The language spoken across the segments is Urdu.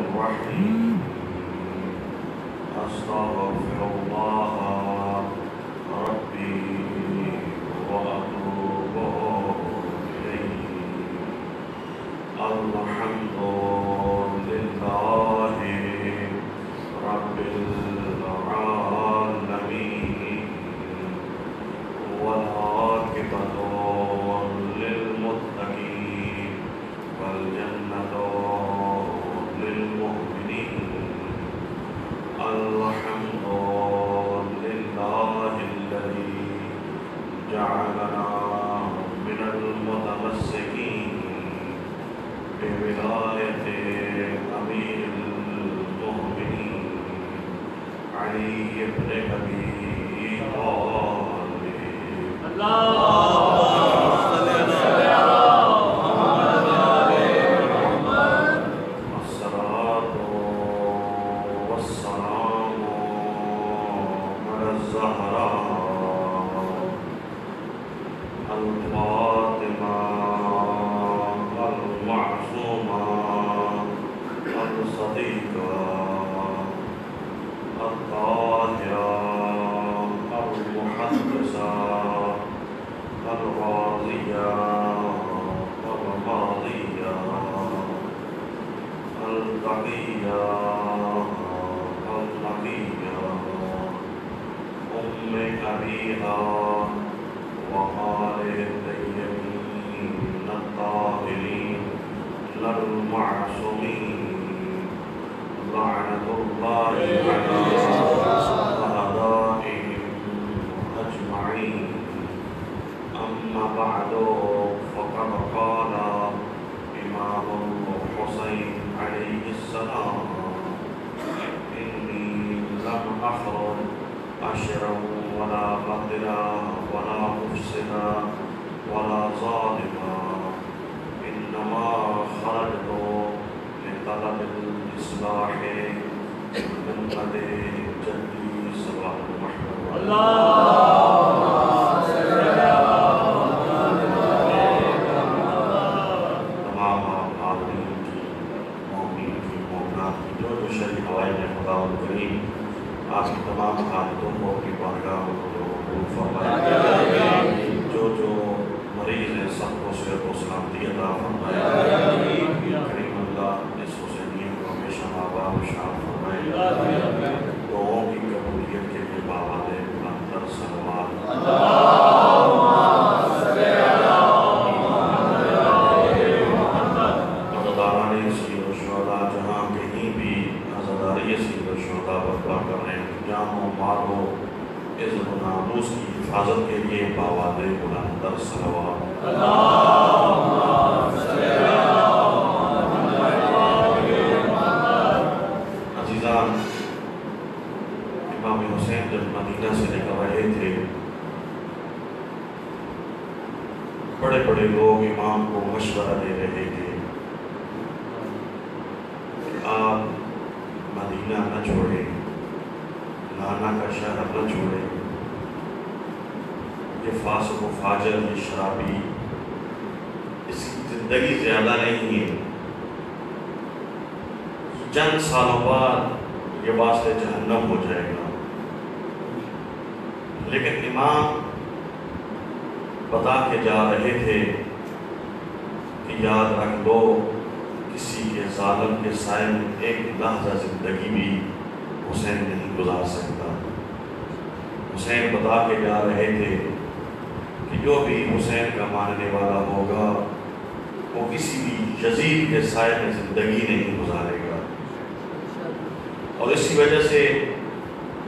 الرحيم أستغفر الله ربي وأتوب إليه الحمد لله رب العالمين والعاقبة للمتقين والجنة للمؤمنين الحمد لله الذي جعلنا من المتمسكين بولاية أمير المؤمنين علي بن أبي طالب الصلاة والسلام على الزهراء الفاطمة المعصومة الصديقة الطاهرة المحدثة الراضية الراضية التقية النقية أم أبيها وآله الطيبين الطاهرين المعصومين لعنة الله على أعدائهم أجمعين أما بعد فقد قال إمام الحسين عليه السلام إني لم أخرج أشرا ولا بطلا ولا مفسدا ولا ظالما إنما خرجت لطلب الإصلاح من قد جدي صلاح المحمد تمام عالمین کی مومنین کی مومنات کی جو شریف حوائج نے خدا کریم آج کی تمام حالتوں کو اپنی بارگاہ میں قبول فرمائے جو مریض ہیں سب کو صحت و سلامتی عطا فرمائے کریم اللہ اس حسینیت کو ہمیشہ آباد و شاد فرمائے دعاؤں کی قبولیت کے لیے باوالِ بلندر صلوات عزاداران سید الشہداء جہاں کہیں بھی عزاداری سید الشہداء برپا کر رہے ہیں جان و مال و عزت و ناموس کی حفاظت کے لیے باوالِ بلندر صلوات عزیزان امام حسین جب مدینہ سے نکل رہے تھے بڑے بڑے لوگ امام کو مشورہ دے رہے تھے کہ آپ مدینہ نہ چھوڑیں لانا کا شہر نہ چھوڑیں یہ فاسق و فاجر یہ شرابی اس کی زندگی زیادہ نہیں ہے چند سالوں بعد یہ واسطے جہنم ہو جائے گا لیکن امام بتا کے جا رہے تھے کہ یاد رکھ لو کسی کے ظالم کے سائے میں ایک لحظہ زندگی بھی حسین نہیں گزار سکتا حسین بتا کے جا رہے تھے کہ جو بھی حسین کا ماننے والا ہوگا وہ کسی بھی یزید کے سائے میں زندگی نہیں گزارے گا اور اسی وجہ سے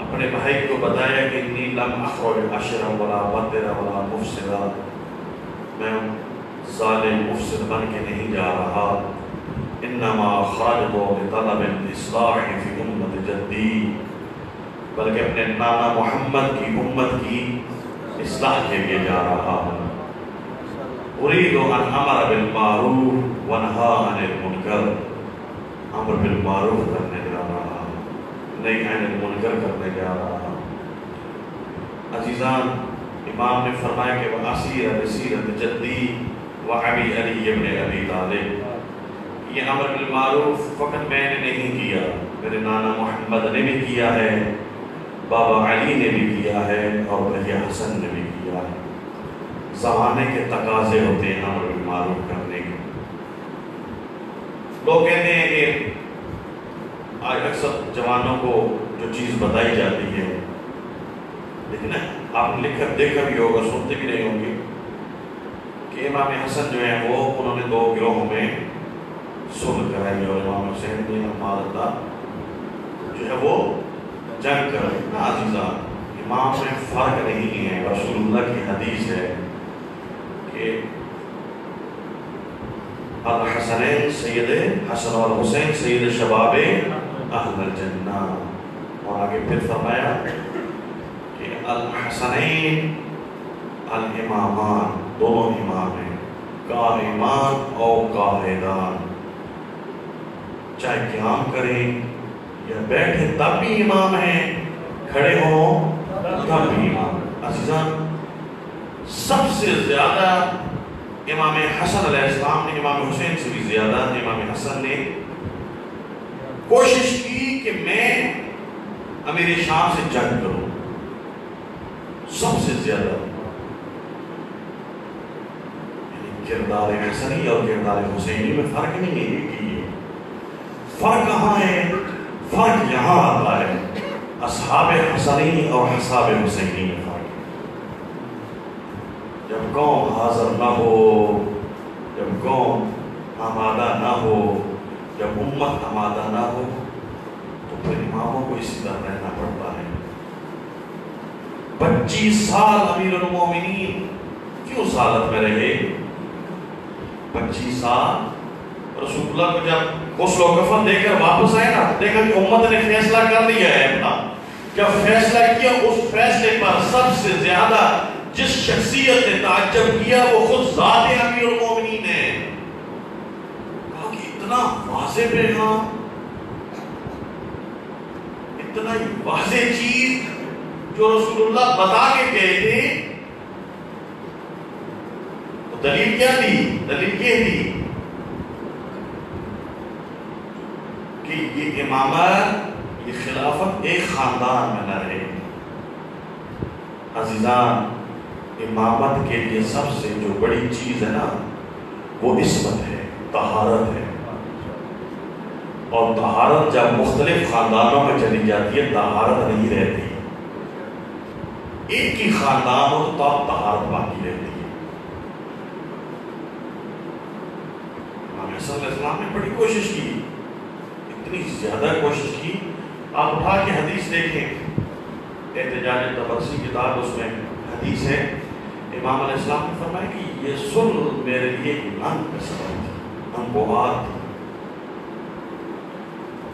اپنے بھائی کو بتایا کہ انی لم اخرج اشرا ولا بطرا ولا مفسدا میں ظالم مفسد بن کے نہیں جا رہا انما خرجت لطلب الاصلاح فی امت جدی بلکہ اپنے نانا محمد کی امت کی اصلاح کے لیے جا رہا ہوں اريد ان امر بالمعروف وانہا عن المنکر امر بالمعروف کرنے جا رہا نہیں عن المنکر کرنے جا رہا عزیزان امام نے فرمایا کہ وَأَسِيرَ بِسِيرَةِ جَدِّي وَعَبِي عَلِيِّ بْنِ أَبِي طالب یہ امر بالمعروف فقط میں نے نہیں میرے نانا محمد نے بھی کیا ہے، بابا علی نے بھی کیا ہے، اور بھیا حسن نے بھی کیا ہے۔ زمانے کے تقاضے ہوتے ہیں امر بالمعروف کرنے کے۔ لوگ کہتے ہیں کہ آج اکثر جوانوں کو جو چیز بتائی جاتی ہے، لیکن آپ نے لکھ کر دیکھا بھی ہوگا، سنتے بھی نہیں ہوں گے، کہ امام حسن جو ہیں وہ انہوں نے 2 گروہوں میں صلح کرائی، اور امام حسین نے اللہ جو ہے وہ جنگ کرائی۔ نا عزیزان، امام میں فرق نہیں ہے، رسول اللہ کی حدیث ہے کہ الحسنین سید حسن اور حسین سید شباب اہل الجنہ، اور آگے پھر فرمایا کہ الحسنین الامامان، دونوں امام ہیں، قائمان اور قاعدان، چاہے قیام کریں یا بیٹھے تب بھی امام ہیں، کھڑے ہوں تب بھی امام۔ عزیزان، سب سے زیادہ امام حسن علیہ السلام نے امام حسین سے بھی زیادہ امام حسن نے کوشش کی کہ میں امیر شام سے جنگ کروں، سب سے زیادہ۔ یعنی کردار حسنی اور کردار حسینی میں فرق نہیں ہے، یہ کہ فرق کہاں ہے؟ فرق یہاں آتا ہے، اصحاب حسنی اور اصحاب حسینی میں فرق ہے۔ جب قوم حاضر نہ ہو، جب قوم آمادہ نہ ہو، جب امت آمادہ نہ ہو، تو پھر اماموں کو اسی طرح رہنا پڑتا ہے۔ 25 سال امیر المومنین کیوں سالت میں رہے؟ 25 سال رسول اللہ کو جب غسل و کفن دے کر واپس آئے نا، دیکھا کہ امت نے فیصلہ کر لیا ہے اپنا۔ جب فیصلہ کیا، اس فیصلے پر سب سے زیادہ جس شخصیت نے تعجب کیا وہ خود ذات امیر المومنین ہے۔ کہا کہ اتنا واضح پیغام، اتنا ہی واضح چیز جو رسول اللہ بتا کے گئے تھے، تو دلیل کیا تھی؟ دلیل یہ تھی کہ یہ امامت، یہ خلافت ایک خاندان میں نہ رہے۔ عزیزان، امامت کے لیے سب سے جو بڑی چیز ہے نا، وہ عصمت ہے، طہارت ہے۔ اور طہارت جب مختلف خاندانوں میں چلی جاتی ہے، طہارت نہیں رہتی۔ ایک ہی خاندان ہو تو اب طہارت باقی رہتی ہے۔ امام حسن علیہ السلام نے بڑی کوشش کی، اتنی زیادہ کوشش کی۔ آپ اٹھا کے حدیث دیکھیں، احتجاج طبرسی کتاب، اس میں حدیث ہے، امام علیہ السلام نے فرمایا کہ یہ صلح میرے لیے ایمان کا سبب تھی، نبوات تھی۔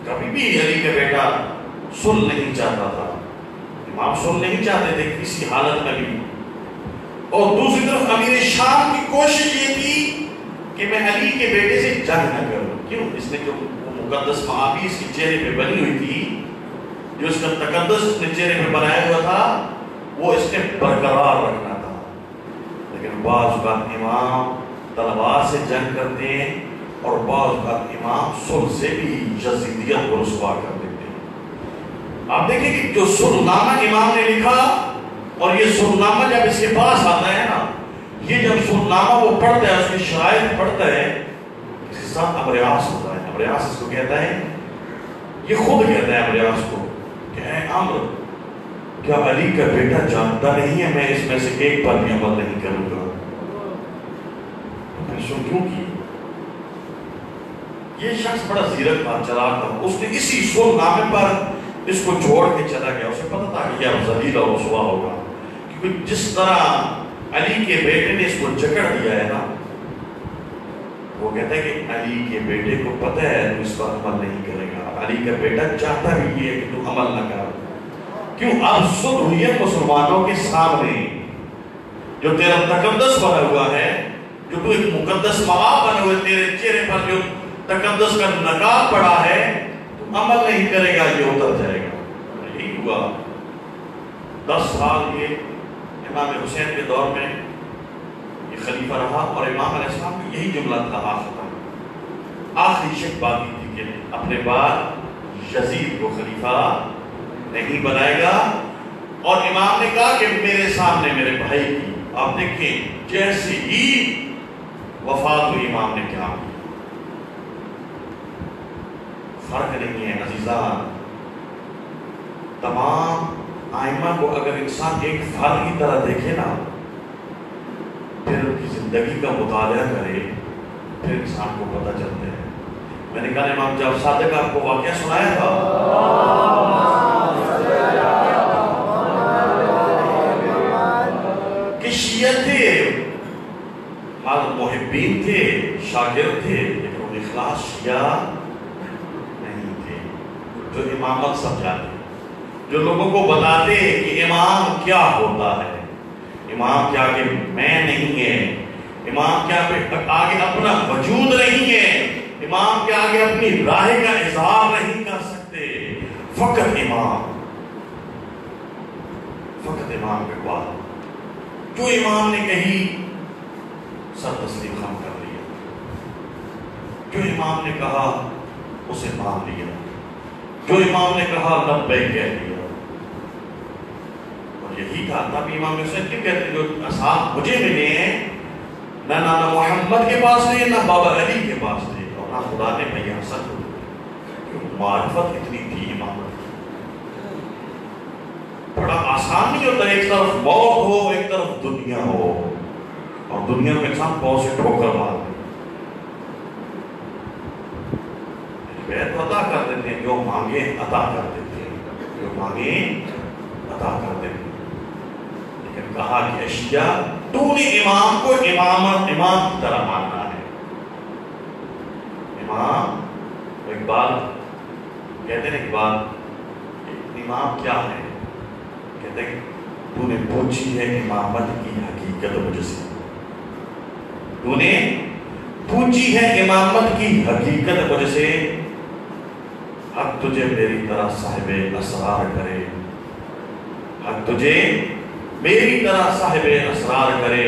کبھی بھی علی کا بیٹا صلح نہیں چاہتا تھا، امام صلح نہیں چاہتے تھے کسی حالت میں بھی۔ اور دوسری طرف امیر شام کی کوشش یہ تھی کہ میں علی کے بیٹے سے جنگ نہ کروں۔ کیوں؟ اس نے جو مقدس معابی اس کے چہرے پہ بنی ہوئی تھی، جو اس کا تقدس اس نے چہرے پہ بنایا ہوا تھا، وہ اس نے برقرار رکھنا تھا۔ لیکن بعض اوقات امام تلوار سے جنگ کرتے ہیں، اور بعض اوقات امام صلح سے بھی یزیدیت کو رسوا کر دیتے ہیں۔ آپ دیکھیں کہ جو صلح نامہ امام نے لکھا، اور یہ صلح نامہ جب اس کے پاس آتا ہے نا، یہ جب صلح نامہ وہ پڑھتا ہے، اس کی شرائط پڑھتا ہے، اس کے ساتھ امریاس ہوتا ہے۔ امریاس اس کو کہتا ہے، یہ خود کہتا ہے امریاس کو کہ اے عمرو، کیا علی کا بیٹا جانتا نہیں ہے میں اس میں سے ایک پر بھی عمل نہیں کروں گا؟ میں سن کیوں کی؟ یہ شخص بڑا زیرک تھا، چلاک تھا، اس نے اسی صلح نامے پر اس کو چھوڑ کے چلا گیا۔ اسے پتا تھا کہ یہ ذلیل اور رسوا ہوگا، کیونکہ جس طرح علی کے بیٹے نے اس کو جکڑ دیا ہے نا، وہ کہتا ہے کہ علی کے بیٹے کو پتہ ہے تو اس پر عمل نہیں کرے گا، علی کا بیٹا چاہتا بھی ہے کہ تو عمل نہ کر۔ کیوں؟ اب صلح ہوئی ہے مسلمانوں کے سامنے، جو تیرا تقدس بنا ہوا ہے، جو تو ایک مقدس مقام بنا ہوا ہے، تیرے چہرے پر جو تقدس کا نقاب پڑا ہے، تو عمل نہیں کرے گا، یہ اتر جائے گا۔ یہی ہوا۔ 10 سال یہ امام حسین کے دور میں یہ خلیفہ رہا، اور امام علیہ السلام کا یہی جملہ تھا آخری شک باقی تھی کہ اپنے بعد یزید کو خلیفہ نہیں بنائے گا. اور امام نے کہا کہ میرے سامنے میرے بھائی کی آپ دیکھیں جیسے ہی وفات ہوئی امام نے کیا کیا. فرق نہیں ہے عزیزان. تمام آئمہ کو اگر انسان ایک فرد کی طرح دیکھے نا، پھر ان کی زندگی کا مطالعہ کرے، پھر انسان کو پتہ چلتا ہے. میں نے کہا امام جعفر صادق آپ کو واقعہ سنایا تھا، کہ شیعہ تھے، محبین تھے، شاگرد تھے، لیکن ان اخلاص شیعہ نہیں تھے. جو امامت سمجھاتے، جو لوگوں کو بتاتے کہ امام کیا ہوتا ہے، امام کیا کہ میں نہیں ہے، امام کیا آگے اپنا وجود نہیں ہے، امام کے آگے اپنی رائے کا اظہار نہیں کر سکتے. فقط امام کے بعد جو امام نے کہی سر تسلیم خم کر لیا، جو امام نے کہا اسے مان لیا، جو امام نے کہا لبیک کہہ لیا. اور یہی کہا تھا بھی امام حسین کیوں کہتے ہیں جو اصحاب مجھے ملے ہیں نہ نانا محمد کے پاس تھے نہ بابا علی کے پاس تھے اور نہ خدا نے بھیا حسن کو. معرفت اتنی تھی امامت. بڑا آسان نہیں ہوتا ایک طرف موت ہو ایک طرف دنیا ہو، اور دنیا میں انسان بہت سے ٹھوکر مار دے. بیعت عطا کر دیتے ہیں، جو مانگے عطا کر دیتے ہیں، جو مانگے عطا کر دیتے ہیں. لیکن کہا کہ اشیاء تو نے امام کو امام کی طرح ماننا ہے. امام ایک بات کہتے ہیں، ایک بات امام کیا ہے، کہتے ہیں تو نے پوچھی ہے امامت کی حقیقت مجھ سے، تو نے پوچھی ہے امامت کی حقیقت مجھ سے. حق تجھے میری طرح صاحب اسرار کرے، حق تجھے میری طرح صاحب اسرار کرے.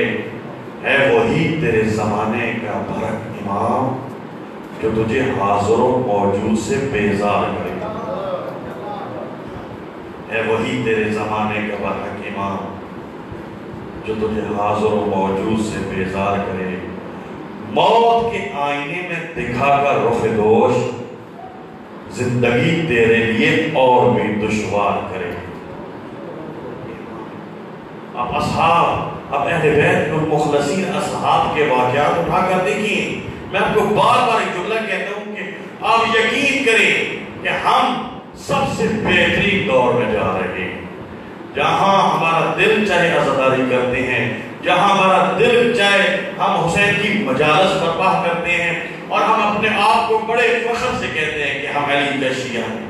ہے وہی تیرے زمانے کا برق امام جو تجھے حاضر و موجود سے بیزار کرے. ہے وہی تیرے زمانے کا برق امام جو تجھے حاضر و موجود سے بیزار کرے. موت کے آئینے میں دکھا کر رخ دوش زندگی تیرے لیے اور بھی دشوار کرے. اب اصحاب، اب اہل بیت المخلصین اصحاب کے واقعات اٹھا کر دیکھیں. میں آپ کو بار بار ایک جملہ کہتا ہوں کہ آپ یقین کریں کہ ہم سب سے بہترین دور میں جا رہے ہیں، جہاں ہمارا دل چاہے عزاداری کرتے ہیں، جہاں ہمارا دل چاہے ہم حسین کی مجالس برپا کرتے ہیں، اور ہم اپنے آپ کو بڑے فخر سے کہتے ہیں کہ ہم علی کا شیعہ ہیں.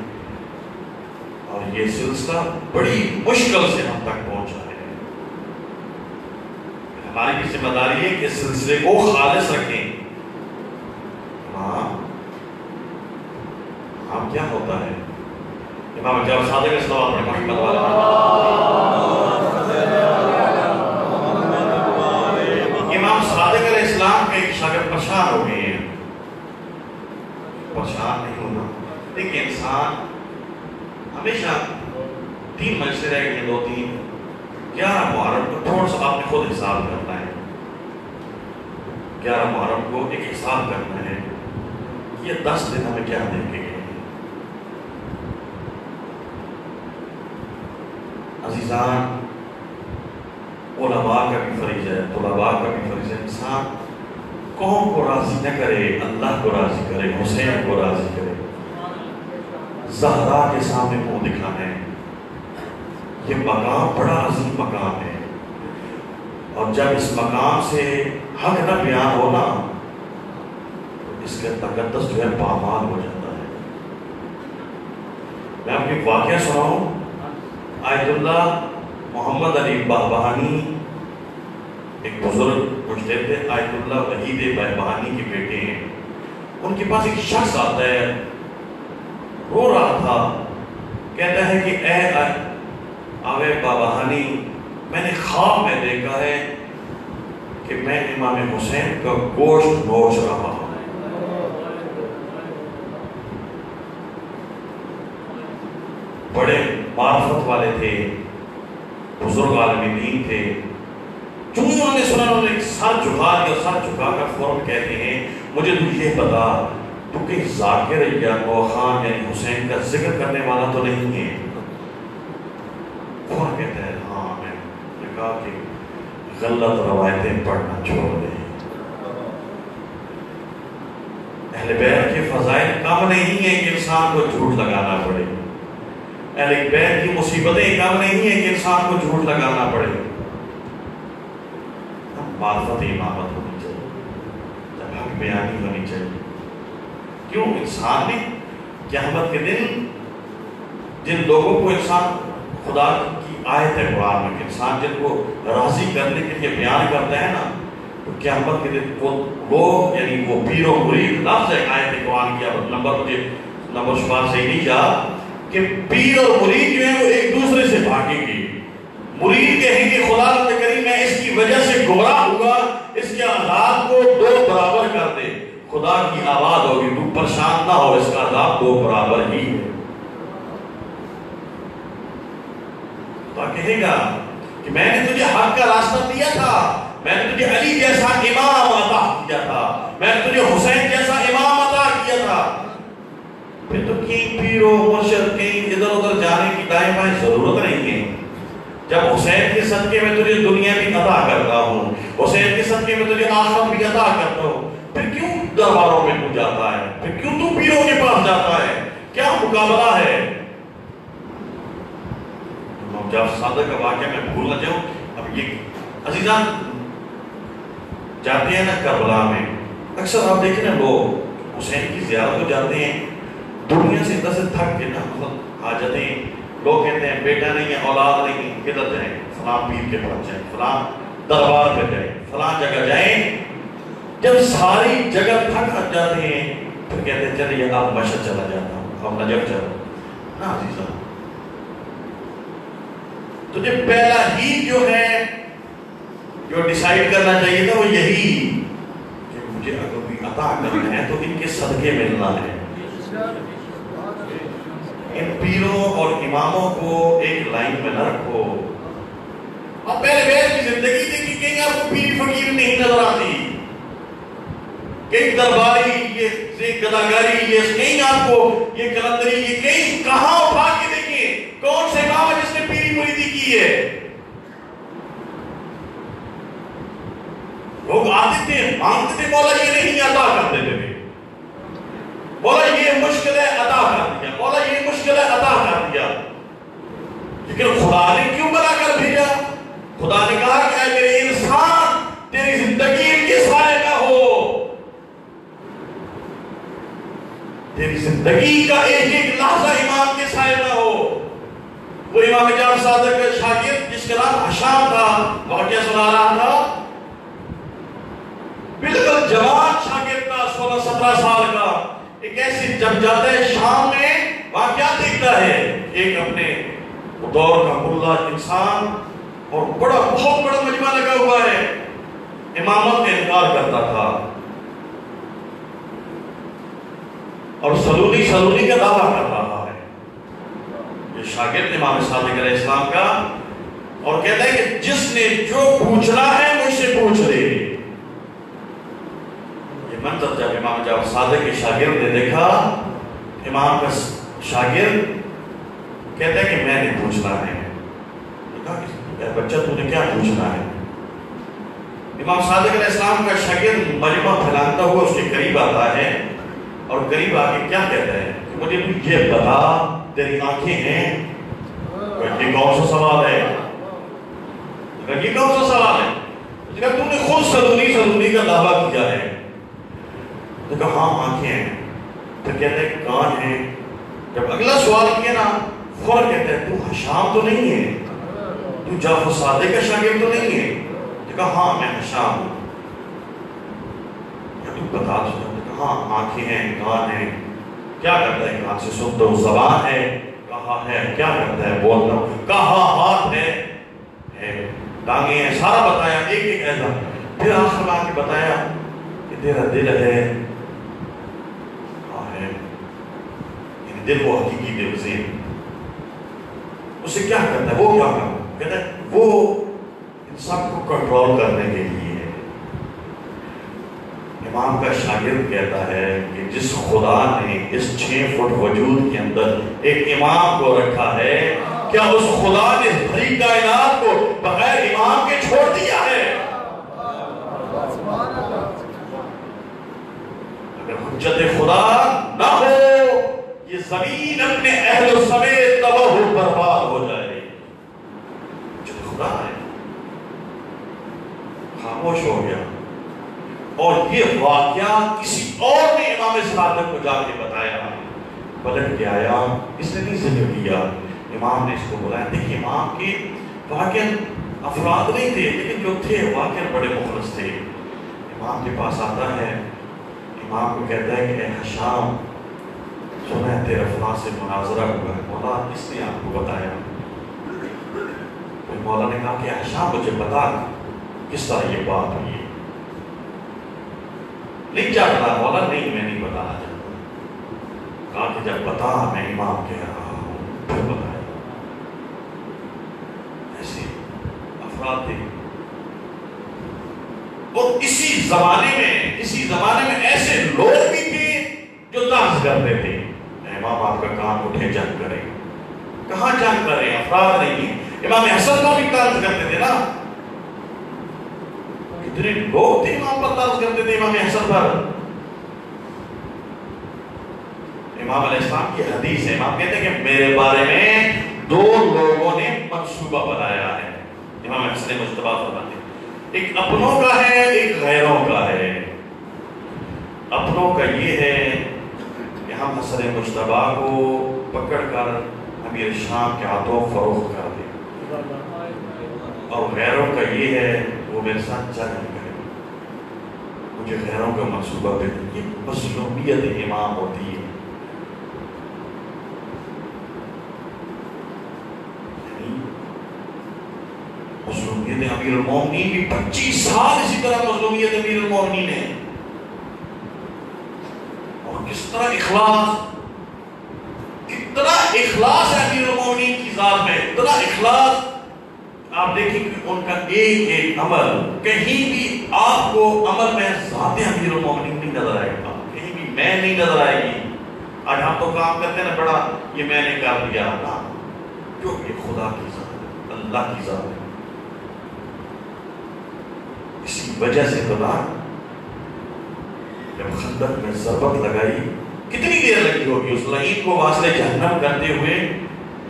اور یہ سلسلہ بڑی مشکل سے ہم تک پہنچا ہے. ہماری بھی ذمہ داری ہے کہ اس سلسلے کو خالص رکھیں. ہاں کیا ہوتا ہے؟ امام جعفر صادق علیہ السلام نے محمد والا امام صادق علیہ السلام کے ایک شاگرد پریشان ہو گئے ہیں. پریشان نہیں ہونا. دیکھیں انسان ہمیشہ 3 مجلسیں رہ گئی، 2-3 11 محرم کو تھوڑا سا آپ نے خود حساب کرنا ہے. 11 محرم کو ایک حساب کرنا ہے، یہ 10 دن ہمیں کیا دیں گے. عزیزان علماء کا بھی فریضہ ہے، طلباء کا بھی فریضہ ہے. انسان قوم کو راضی نہ کرے، اللہ کو راضی کرے، حسین کو راضی کرے. زہرا کے سامنے منہ دکھانا ہے. یہ مقام بڑا عظیم مقام ہے، اور جب اس مقام سے حق نہ بیان ہونا تو اس کا تقدس جو ہے پامال ہو جاتا ہے. میں آپ کو ایک واقعہ سناؤں. آیت اللہ محمد علی بہبہانی ایک بزرگ مجتہد تھے، آیت اللہ وحید بہبہانی کے بیٹے ہیں. ان کے پاس ایک شخص آتا ہے، رو رہا تھا، کہتا ہے کہ اے آوے بہبہانی، میں نے خواب میں دیکھا ہے کہ میں امام حسین کا گوشت نوچ رہا ہوں. بڑے معرفت والے تھے، بزرگ عالم دین تھے، جو انہوں نے سنا انہوں نے سر جھکا دیا، سر جھکا کر فوراً کہتے ہیں مجھے تو یہ بتا تو کہ ذاکر یا نوخان یعنی حسین کا ذکر کرنے والا تو نہیں ہے؟ فوراً کہتا ہے ہاں، میں نے کہا کہ غلط روایتیں پڑھنا چھوڑ دیں، اہل بیت کے فضائل کم نہیں ہیں کہ انسان کو جھوٹ لگانا پڑے، اہل بیت کی مصیبتیں کم نہیں ہیں کہ انسان کو جھوٹ لگانا پڑے۔ معرفت امامت ہونی چاہیے، جب حق بیانی ہونی چاہیے۔ کیوں انسان نے قیامت کے دن جن لوگوں کو انسان خدا کی آیت ہے قرآن میں، انسان جن کو راضی کرنے کے لیے بیان کرتا ہے نا، تو قیامت کے دن وہ لوگ یعنی وہ پیر و مرید لفظ ہے آیت قرآن کی، اب نمبر شمار صحیح نہیں کیا کہ پیر اور مرید جو ہیں وہ ایک دوسرے سے بھاگیں گے۔ مرید کہیں کہ خدا کریم میں اس کی وجہ سے گمراہ ہوا، اس کے عذاب کو 2 برابر کر دے۔ خدا کی آواز ہوگی تو پریشان نہ ہو، اس کا عذاب 2 برابر ہی ہے۔ خدا کہے گا کہ میں نے تجھے حق کا راستہ دیا تھا، میں نے تجھے علی جیسا امام عطا کیا تھا، میں نے تجھے حسین جیسا امام عطا کیا تھا، پھر تو کہیں پیر و مرشد کہیں ادھر ادھر جانے کی دائیں بائیں ضرورت نہیں ہے۔ جب حسین کے صدقے میں تجھے دنیا بھی عطا کرتا ہوں، حسین کے صدقے میں تجھے آخرت بھی عطا کرتا ہوں، پھر کیوں درباروں میں تو جاتا ہے، پھر کیوں تو پیروں کے پاس جاتا ہے؟ کیا مقابلہ ہے؟ جب صادق کا واقعہ میں بھول نہ جاؤں، اب یہ عزیزان جاتے ہیں نا کربلا میں، اکثر آپ دیکھیں نا لوگ حسین کی زیارت کو جاتے ہیں، دنیا سے اندر سے تھک کے نا مطلب حاجتیں، لوگ کہتے ہیں بیٹا نہیں ہے، اولاد نہیں ہے، کدھر جائیں؟ فلاں پیر کے پاس جائیں، فلاں دربار پہ جائیں، فلاں جگہ جائیں۔ جب ساری جگہ تھک جاتے ہیں پھر کہتے ہیں چلیے اب مشہد چلا جاتا ہوں، اب نجف چلو نا عزیزان۔ تجھے پہلا ہی جو ہے جو ڈیسائیڈ کرنا چاہیے تھا وہ یہی کہ مجھے اگر بھی عطا کرنا ہے تو ان کے صدقے ملنا ہے۔ ان پیروں اور اماموں کو ایک لائن میں نہ رکھو۔ اب پہلے بیت کی زندگی دیکھی کہیں آپ کو پیر فقیر نہیں نظر آتی، کہیں درباری، یہ گداگاری، یہ کہیں آپ کو یہ کلندری، یہ کہیں کہاں اٹھا کے دیکھیں کون سے امام ہے جس نے پیری مریدی کی ہے؟ لوگ آتے تھے مانگتے تھے، مولا یہ نہیں عطا کر دیتے تھے، مولا یہ مشکل ہے عطا کر دیا، مولا یہ مشکل ہے عطا کر دیا۔ لیکن خدا نے کیوں بنا کر بھیجا؟ خدا نے کہا کہ اے میرے انسان تیری زندگی ان کے سائے نہ ہو، تیری زندگی کا ایک ایک لحظہ امام کے سائے نہ ہو۔ وہ امام جعفر صادق کا شاگرد جس کا نام حشام تھا، واقعہ سنا رہا تھا، بالکل جوان شاگرد تھا، 16-17 سال کا، ایک ایسی جب جاتا ہے شام میں وہاں کیا دیکھتا ہے؟ ایک اپنے دور کا ملا انسان اور بہت بڑا مجمع لگا ہوا ہے، امامت کا انکار کرتا تھا اور سلونی کا دعویٰ کر رہا ہے، یہ شاگرد امام صادق علیہ السلام کا، اور کہتا ہے کہ جس نے جو پوچھنا ہے مجھ سے پوچھ لے۔ یہ منظر جب امام جعفر صادق کے شاگرد نے دیکھا، امام کا شاگرد کہتا ہے کہ میں نے پوچھنا ہے۔ کہا کہ بچہ تو نے کیا پوچھنا ہے؟ امام صادق علیہ السلام کا شاگرد مجمع پھیلانتا ہوا اس کے قریب آتا ہے اور قریب آ کے کیا کہتا ہے کہ مجھے تو یہ بتا، تیری آنکھیں ہیں، یہ کون سا سوال ہے؟ یہ کون سا سوال ہے؟ کہا تو نے خود سلونی کا دعویٰ کیا ہے۔ تو کہا ہاں آنکھیں ہیں۔ پھر کہتے ہیں کان ہیں۔ جب اگلا سوال کیا نا فوراً کہتے ہیں تو حشام تو نہیں ہے، تو جعفر صادق کا شاگرد تو نہیں ہے؟ تو کہا ہاں میں حشام ہوں۔ تو بتا دو، ہاں آنکھیں ہیں، کان ہیں، کیا کرتا ہے؟ کان سے سنتا ہوں، زبان ہے، کہا ہے، کیا کرتا ہے؟ بولتا ہوں، کہا ہاتھ ہے، ٹانگیں ہیں، سارا بتایا ایک ایک ایسا۔ پھر آخر میں آ کے بتایا کہ تیرا دل ہے، کہا ہے، یعنی دل وہ حقیقی دل ذہن، اسے کیا کرتا ہے؟ وہ کیا کرتا ہے؟ کہتا ہے وہ ان سب کو کنٹرول کرنے کے لیے ہے۔ امام کا شاگرد کہتا ہے کہ جس خدا نے اس 6 فٹ وجود کے اندر ایک امام کو رکھا ہے، کیا اس خدا نے اس بھری کائنات کو بغیر امام کے چھوڑ دیا ہے؟ اگر حجت خدا نہ ہو، یہ زمین اپنے اہل و سمیت تباہ و برباد ہو جائے۔ حجت خدا ہے، خاموش ہو گیا۔ اور یہ واقعہ کسی اور نے امام صادق کو جا کے بتایا، پلٹ کے آیا، اس نے نہیں ذکر کیا، امام نے اس کو بلایا۔ دیکھیں امام کے واقعہ افراد نہیں تھے، لیکن جو تھے واقعہ بڑے مخلص تھے۔ امام کے پاس آتا ہے، امام کو کہتا ہے کہ اے حشام، سنا ہے تیرا فلاں سے مناظرہ ہوا ہے، مولا کس نے آپ کو بتایا؟ تو مولا نے کہا کہ حشام مجھے بتا کس طرح یہ بات ہوئی ہے۔ نہیں جانتا مولا؟ نہیں میں نہیں بتانا چاہتا۔ کہا کہ جب بتا، میں امام کہہ رہا ہوں، پھر بتایا۔ ایسے افراد تھے۔ اور اسی زمانے میں ایسے لوگ بھی تھے جو طنز کرتے تھے، امام آپ کا کام اٹھے جنگ کریں۔ کہاں جنگ کریں؟ افراد نہیں، امام حسن کا بھی طنز کرتے تھے نا۔ کتنے لوگ تھے امام پر طنز کرتے تھے، امام حسن پر۔ امام علیہ السلام کی حدیث ہے، امام کہتے ہیں کہ میرے بارے میں 2 لوگوں نے منصوبہ بنایا ہے۔ امام حسن مجتبیٰ فرماتے ہیں ایک اپنوں کا ہے، ایک غیروں کا ہے۔ اپنوں کا یہ ہے کہ ہم حسن مجتبیٰ کو پکڑ کر امیر شام کے ہاتھوں فروخت کر دیں، اور غیروں کا یہ ہے وہ میرے ساتھ جنگ کرے۔ مجھے غیروں کا منصوبہ بھی یہ مظلومیت امام ہوتی ہے۔ مظلومیت امیر المومنین بھی 25 سال اسی طرح مظلومیت امیر المومنین ہے۔ اور کس طرح اخلاص، کتنا اخلاص ہے امیر المومنین کی ذات میں، اتنا اخلاص۔ آپ دیکھیں کہ ان کا ایک ایک عمل، کہیں بھی آپ کو عمل میں ذات امیر المومنین نہیں نظر آئے گا، کہیں بھی میں نہیں نظر آئے گی۔ آج ہم تو کام کرتے ہیں نا بڑا، یہ میں نے کر دیا نا، جو یہ خدا کی ذات ہے، اللہ کی ذات ہے۔ اسی وجہ سے خدا جب خندق میں ضربت لگائی، کتنی دیر لگی ہوگی اس لعین کو واصل جہنم کرتے ہوئے؟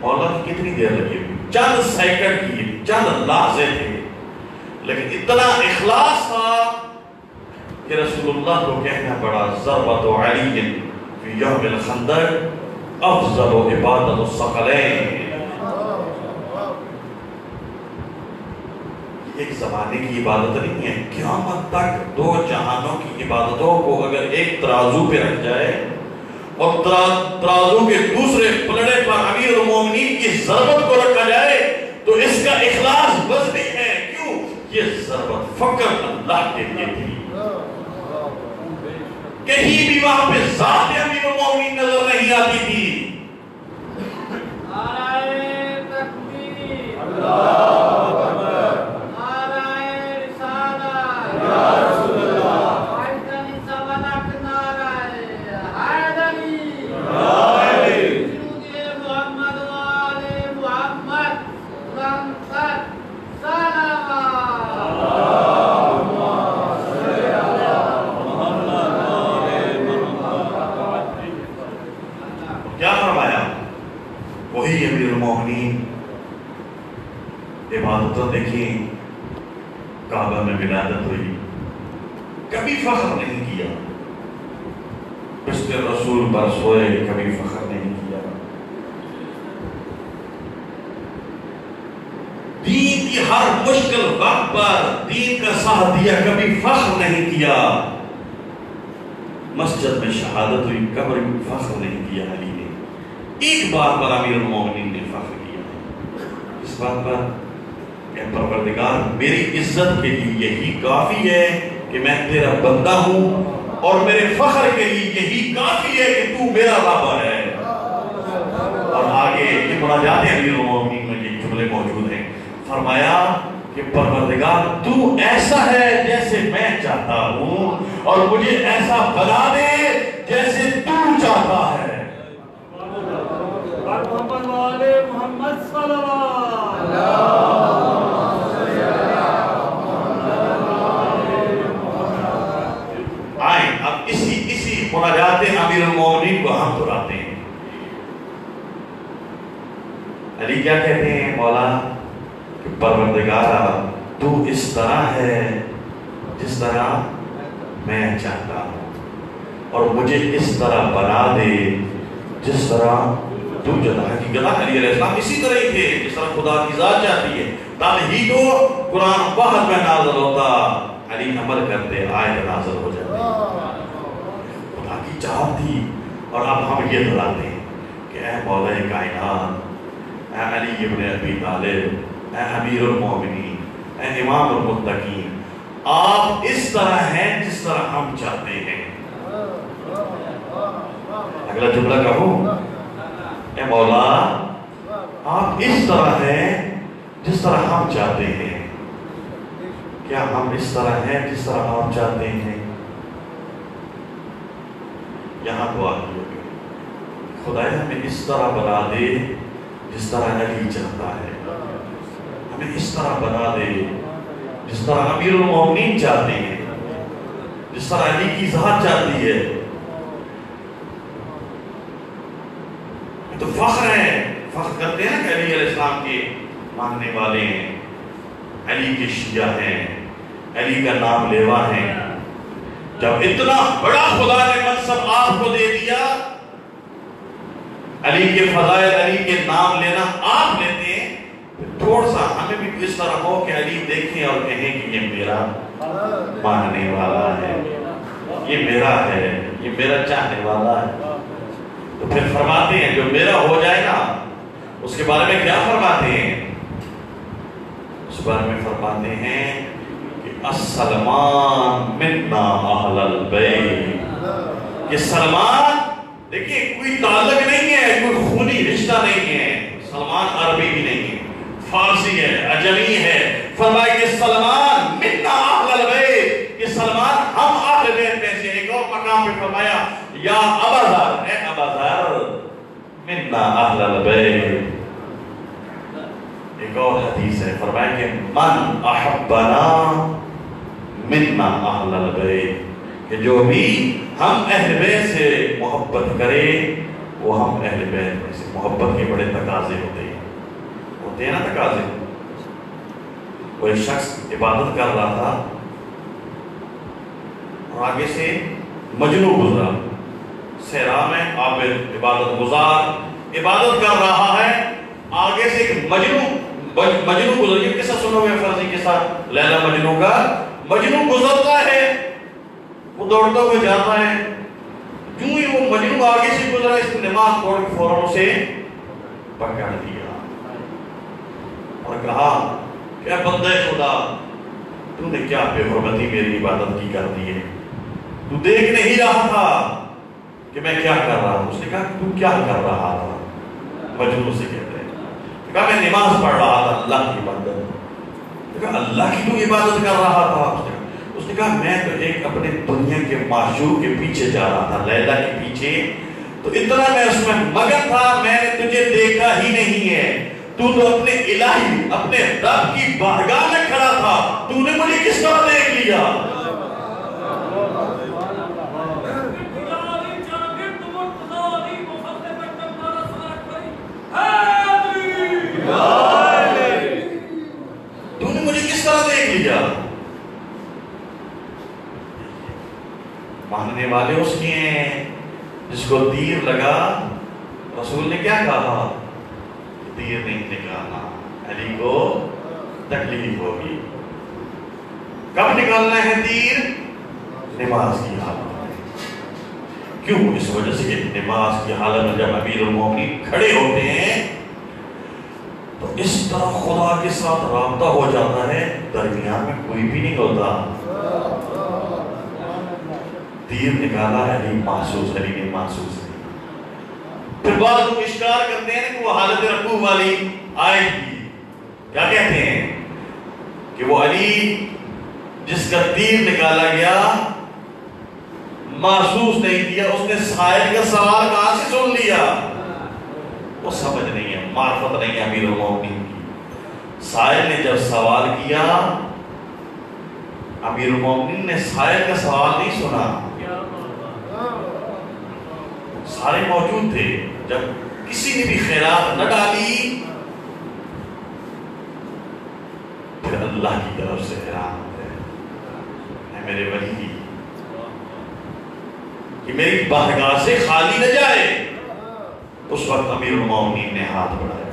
مولا کی کتنی دیر لگی ہوگی؟ چند سیکنڈ کی، چند لحظے تھے، لیکن اتنا اخلاص تھا کہ رسول اللہ کو کہنا پڑا ضربت علی فی یوم الخندق افضل عبادت الثقلین۔ ایک زمانے کی عبادت نہیں ہے، قیامت تک 2 جہانوں کی عبادتوں کو اگر ایک ترازو پہ رکھ جائے اور ترازو کے دوسرے پلڑے پر امیر المومنین کی ضربت کو رکھا جائے تو اس کا اخلاص وزنی ہے۔ کیوں؟ یہ ضربت فقط اللہ کے لیے تھی، کہیں بھی وہاں پہ ذات امیر المومنین نظر نہیں آتی تھی۔ کیا فرمایا؟ وہی امیر المومنین عبادتوں دیکھیں، کعبہ میں ولادت ہوئی، کبھی فخر نہیں کیا، بسط رسول پر سوئے، کبھی فخر نہیں کیا، دین کی ہر مشکل وقت پر دین کا ساتھ دیا، کبھی فخر نہیں کیا۔ مسجد میں شہادت ہوئی، قبر میں فخر نہیں کیا علی نے۔ ایک بات پر امیر المومنین نے فخر کیا، اس بات پر کہ پروردگار میری عزت کے لیے یہی کافی ہے کہ میں تیرا بندہ ہوں، اور میرے فخر کے لیے یہی کافی ہے کہ تو میرا رب ہے۔ اور آگے یہ مناجات امیر المومنین میں فرمایا کہ پروردگار تو ایسا ہے جیسے میں چاہتا ہوں اور مجھے ایسا بنا دے جیسے تو چاہتا ہے. محمد والے محمد صلی اللہ علیہ وسلم. آئیں اب اسی مناجات امیر المومنین کو ہم دہراتے ہیں. علی کیا کہتے ہیں؟ مولا کہ پروردگارا تو اس طرح ہے جس طرح میں چاہتا ہوں اور مجھے اس طرح بنا دے جس طرح تو چاہتا ہے. حقیقت علی علیہ السلام اسی طرح ہی تھے جس طرح خدا کی ذات چاہتی ہے. تب ہی تو قرآن وحد میں نازل ہوتا، علی عمل کرتے آیت نازل ہو جاتی. خدا کی چاہت تھی. اور اب ہم یہ دہراتے ہیں کہ اے مولا کائنات، اے علی ابن ابی طالب، اے امیر المومنین، اے امام المتقین، آپ اس طرح ہیں جس طرح ہم چاہتے ہیں. اگلا جملہ کہوں، اے مولا آپ اس طرح ہیں جس طرح ہم چاہتے ہیں. کیا ہم اس طرح ہیں جس طرح آپ چاہتے ہیں؟ یہاں تو آگے ہو گئے. خدایا ہمیں اس طرح بنا دے جس طرح علی چاہتا ہے. ہمیں اس طرح بنا دے جس طرح امیر المومنین چاہتے ہیں، جس طرح علی کی ذات چاہتی ہے. تو فخر ہے، فخر کرتے ہیں نا کہ علی علیہ السلام کے ماننے والے ہیں، علی کے شیعہ ہیں، علی کا نام لیوا ہیں. جب اتنا بڑا خدا نے منصب آپ کو دے دیا، علی کے فضائل، علی کے نام لینا آپ لیتے ہیں، تھوڑا سا ہمیں بھی اس طرح ہو کہ علی دیکھیں اور کہیں کہ یہ میرا ماننے والا ہے، یہ میرا ہے، یہ میرا چاہنے والا ہے. تو پھر فرماتے ہیں جو میرا ہو جائے نا، اس کے بارے میں کیا فرماتے ہیں؟ اس بارے میں فرماتے ہیں کہ السلمان منا اہل البیت. یہ سلمان دیکھیے کوئی تعلق نہیں ہے، کوئی خونی رشتہ نہیں ہے. سلمان عربی بھی نہیں ہے، فارسی ہے، عجمی ہے. فرمایا کہ سلمان منا اہل البیت، کہ سلمان ہم اہل بیت میں سے. ایک اور مقام پہ فرمایا یا ابا ذر، اے ابا ذر منا اہل البیت. ایک اور حدیث ہے، فرمایا کہ من احبنا منا اہل البیت، کہ جو بھی ہم اہل بیت سے محبت کرے وہ ہم اہل بیت میں سے. محبت کے بڑے تقاضے ہوتے ہیں نا تقاضے. وہ ایک شخص عبادت کر رہا تھا اور آگے سے مجنو گزرا. صحرا میں عابد عبادت گزار عبادت کر رہا ہے، آگے سے ایک مجنو گزر. یہ قصہ سنو گے فرضی کے ساتھ لیلا مجنو کا. مجنو گزرتا ہے، وہ دوڑتا ہوئے جاتا ہے. جو ہی وہ مجنو آگے سے گزرا، اس نے نماز پڑھ کے فوراً اسے پکڑ دیا اور کہا کہ بندے خدا، تو نے کیا بے حرمتی میری عبادت کی کر دی ہے؟ تو دیکھ نہیں رہا تھا کہ میں کیا کر رہا ہوں؟ اس نے کہا تو کیا کر رہا تھا؟ مجنون سے کہتے ہیں. کہا میں نماز پڑھ رہا تھا، اللہ کی عبادت. کہا اللہ کی تو عبادت کر رہا تھا؟ اس نے کہا میں تو ایک اپنے دنیا کے معشوق کے پیچھے جا رہا تھا، لیلا کے پیچھے. تو اتنا میں اس میں مگن تھا، میں نے تجھے دیکھا ہی نہیں ہے. تو اپنے الہی، اپنے رب کی بارگاہ میں کھڑا تھا، تو نے مجھے کس طرح دیکھ لیا؟ تو نے مجھے کس طرح دیکھ لیا؟ ماننے والے اس کے ہیں جس کو تیر لگا. رسول نے کیا کہا؟ تیر نہیں نکالنا، علی کو تکلیف ہوگی. کب نکالنا ہے تیر؟ نماز کی حالت میں. کیوں؟ اس وجہ سے کہ نماز کی حالت میں جب امیر المومنین کھڑے ہوتے ہیں تو اس طرح خدا کے ساتھ رابطہ ہو جاتا ہے، درمیان میں کوئی بھی نہیں ہوتا. تیر نکالا علی محسوس، علی نے محسوس نہیں. پھر بعض لوگ اشکار کرتے ہیں کہ وہ حالت رکوع والی آیت کی کیا کہتے ہیں کہ وہ علی جس کا تیر نکالا گیا محسوس نہیں کیا، اس نے سائل کا سوال کہاں سے سن لیا؟ وہ سمجھ نہیں ہے، معرفت نہیں ہے امیر المومنین کی۔ سائل نے جب سوال کیا، امیر المومنین نے سائل کا سوال نہیں سنا، سارے موجود تھے، جب کسی نے بھی خیرات نہ ڈالی پھر اللہ کی طرف سے حیران ہوتے ہیں، اے میرے ولی کہ میری بارگاہ سے خالی نہ جائے۔ اس وقت امیر المومنین نے ہاتھ بڑھایا،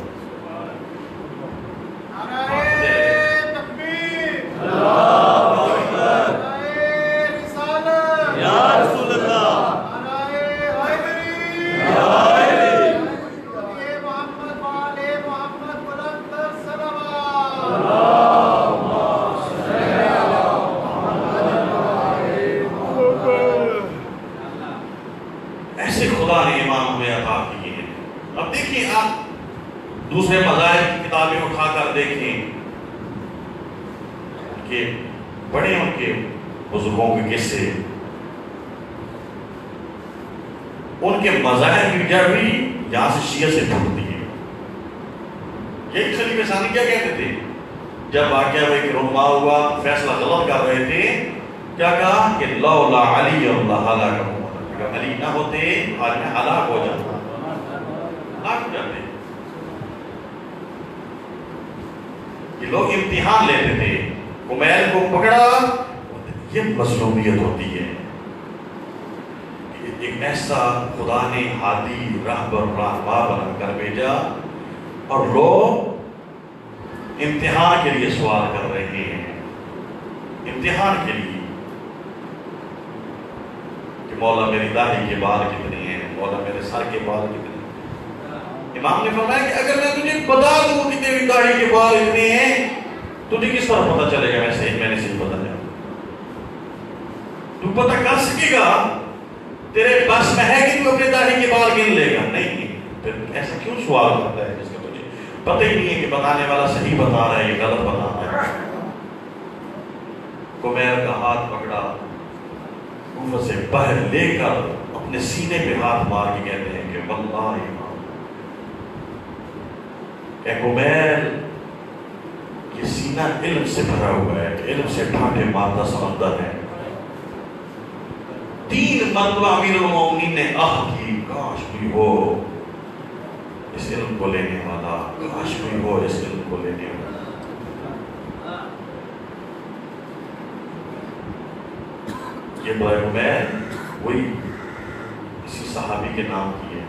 دوسرے مذاہب کی کتابیں اٹھا کر دیکھیں کہ بڑے ان کے بزرگوں کے قصے، ان کے مذاہب کی جڑ بھی یہاں سے شیعہ سے پھوٹتی ہے۔ یہی خلیفہ ثانی کیا کہتے تھے جب واقعہ میں رونما ہوا، فیصلہ غلط کر رہے تھے، کیا کہا کہ لولا علی اللہ ہلاک، اگر علی نہ ہوتے آج میں ہلاک ہو جاتا، ہلاک ہو جاتے۔ یہ لوگ امتحان لیتے تھے، کمیل کو پکڑا، یہ مظلومیت ہوتی ہے۔ ایک ایسا خدا نے ہادی رہبر راہبر بنا کر بھیجا اور لوگ امتحان کے لیے سوال کر رہے ہیں، امتحان کے لیے کہ مولا میری داڑھی کے بال کتنے ہیں، مولا میرے سر کے بال کتنے ہیں۔ امام نے فرمایا کہ اگر میں تجھے بتا دوں کہ تیری داڑھی کے بال اتنے ہیں، تجھے کس طرح پتہ چلے گا میں نے صحیح بتایا؟ تو پتہ کر سکے گا؟ تیرے بس میں ہے کہ تو اپنے داڑھی کے بال گن لے گا؟ نہیں۔ پھر ایسا کیوں سوال کرتا ہے جس کا تجھے پتہ ہی نہیں ہے کہ بتانے والا صحیح بتا رہا ہے یا غلط بتا رہا ہے؟ کمیر کا ہاتھ پکڑا، کوفہ سے باہر لے کر اپنے سینے پہ ہاتھ مار کے کہتے ہیں کہ واللہ امام، اے کمیر، یہ سینہ علم سے بھرا ہوا ہے، علم سے ڈھانٹے مارتا سمندر ہے۔ 3 مرتبہ امیر المومنین نے کی، کاش کوئی ہو اس علم کو لینے والا، کاش کوئی ہو اس علم کو لینے والا۔ یہ کمیر وہی اسی صحابی کے نام کی ہے،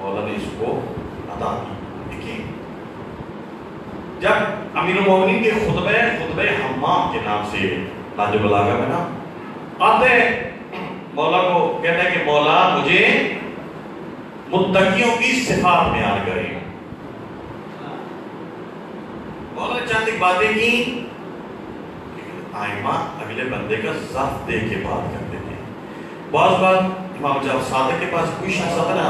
مولا نے اس کو عطا کی۔ دیکھیں جب امیر المومنین کے خطبہ حمام کے نام سے نہج البلاغہ میں نا آتے مولا کو کہتا ہے کہ مولا مجھے متقیوں کی صفات بیان کریں۔ مولا نے چند ایک باتیں کی، آئمہ اگلے بندے کا ضعف دیکھ کے بات کرتے تھے۔ بعض بات امام جعفر صادق کے پاس کوئی شخص آتا نا،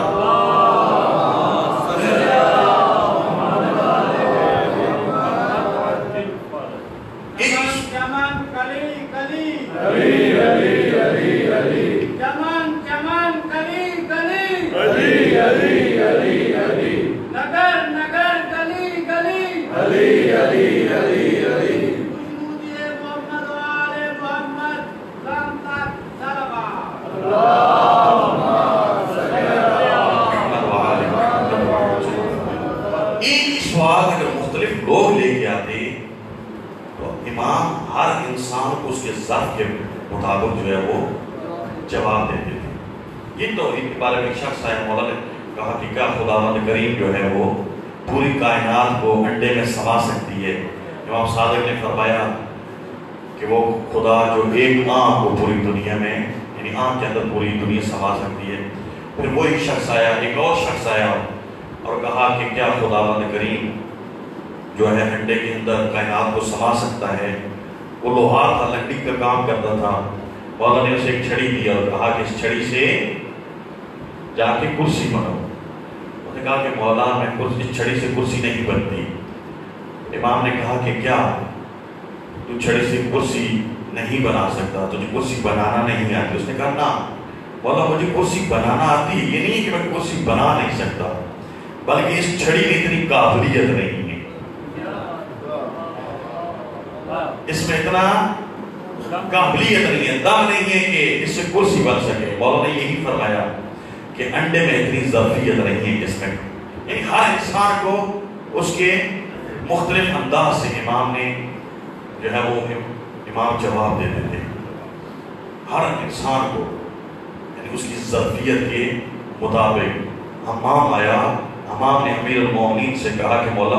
کے مطابق جو ہے وہ جواب دیتے تھے۔ یہ توحید کے بارے میں ایک شخص آیا، مولا نے کہا کہ کیا خداوند کریم جو ہے وہ پوری کائنات کو انڈے میں سما سکتی ہے؟ امام صادق نے فرمایا کہ وہ خدا جو ایک آنکھ کو پوری دنیا میں، یعنی آنکھ کے اندر پوری دنیا سما سکتی ہے۔ پھر وہ ایک شخص آیا، ایک اور شخص آیا اور کہا کہ کیا خداوند کریم جو ہے انڈے کے اندر کائنات کو سما سکتا ہے؟ وہ لوہار تھا، لکڑی کا کام کرتا تھا۔ مولا نے اسے ایک چھڑی دی اور کہا کہ اس چھڑی سے جا کے کرسی بناؤ۔ اس نے کہا کہ مولا میں اس چھڑی سے کرسی نہیں بنتی۔ امام نے کہا کہ کیا تو چھڑی سے کرسی نہیں بنا سکتا، تجھے کرسی بنانا نہیں آتی؟ اس نے کہا نا مولا مجھے کرسی بنانا آتی ہے، یہ نہیں کہ میں کرسی بنا نہیں سکتا، بلکہ اس چھڑی میں اتنی قابلیت نہیں ہے، اس میں اتنا قابلیت نہیں ہے، دم نہیں ہے کہ اس سے کرسی بن سکے۔ مولا نے یہی فرمایا کہ انڈے میں اتنی ظرفیت نہیں ہے اس میں، یعنی ہر انسان کو اس کے مختلف انداز سے امام نے جو ہے وہ امام جواب دیتے تھے، ہر انسان کو یعنی اس کی ظرفیت کے مطابق۔ امام آیا، امام نے امیر المومنین سے کہا کہ مولا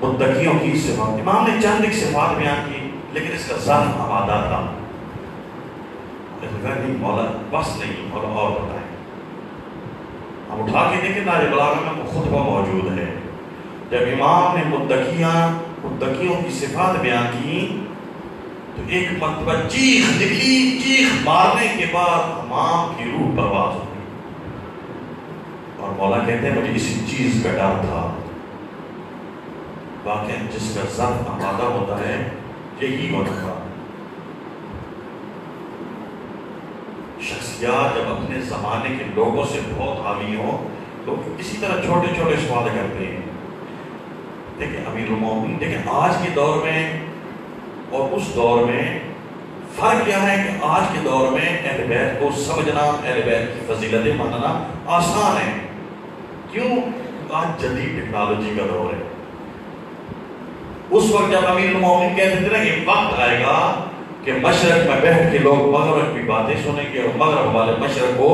متقیوں کی صفات، امام نے چند ایک صفات بیان کی لیکن اس کا ظرف آمادہ تھا۔ نہیں مولا بس نہیں، مولا اور بتائیں۔ ہم اٹھا کے دیکھیں ناج بلاغہ میں خطبہ موجود ہے، جب امام نے متقیوں کی صفات بیان کی تو ایک مرتبہ چیخ مارنے کے بعد امام کی روح پرواز ہوئی، اور مولا کہتے ہیں مجھے اسی چیز کا ڈر تھا۔ واقعا جس کا ظرف آمادہ ہوتا ہے یہی ہوتا تھا۔ شخصیات جب اپنے زمانے کے لوگوں سے بہت حاوی ہوں تو اسی طرح چھوٹے چھوٹے سوال کرتے ہیں۔ دیکھیں امیر المومنین، دیکھیں آج کے دور میں اور اس دور میں فرق کیا ہے کہ آج کے دور میں اہل بیت کو سمجھنا، اہل بیت کی فضیلتیں ماننا آسان ہے۔ کیوں؟ آج جدید ٹیکنالوجی کا دور ہے۔ اس وقت جب امیر المومنین کہتے تھے نا یہ وقت آئے گا کہ مشرق میں بیٹھ کے لوگ مغرب کی باتیں سنیں گے اور مغرب والے مشرق کو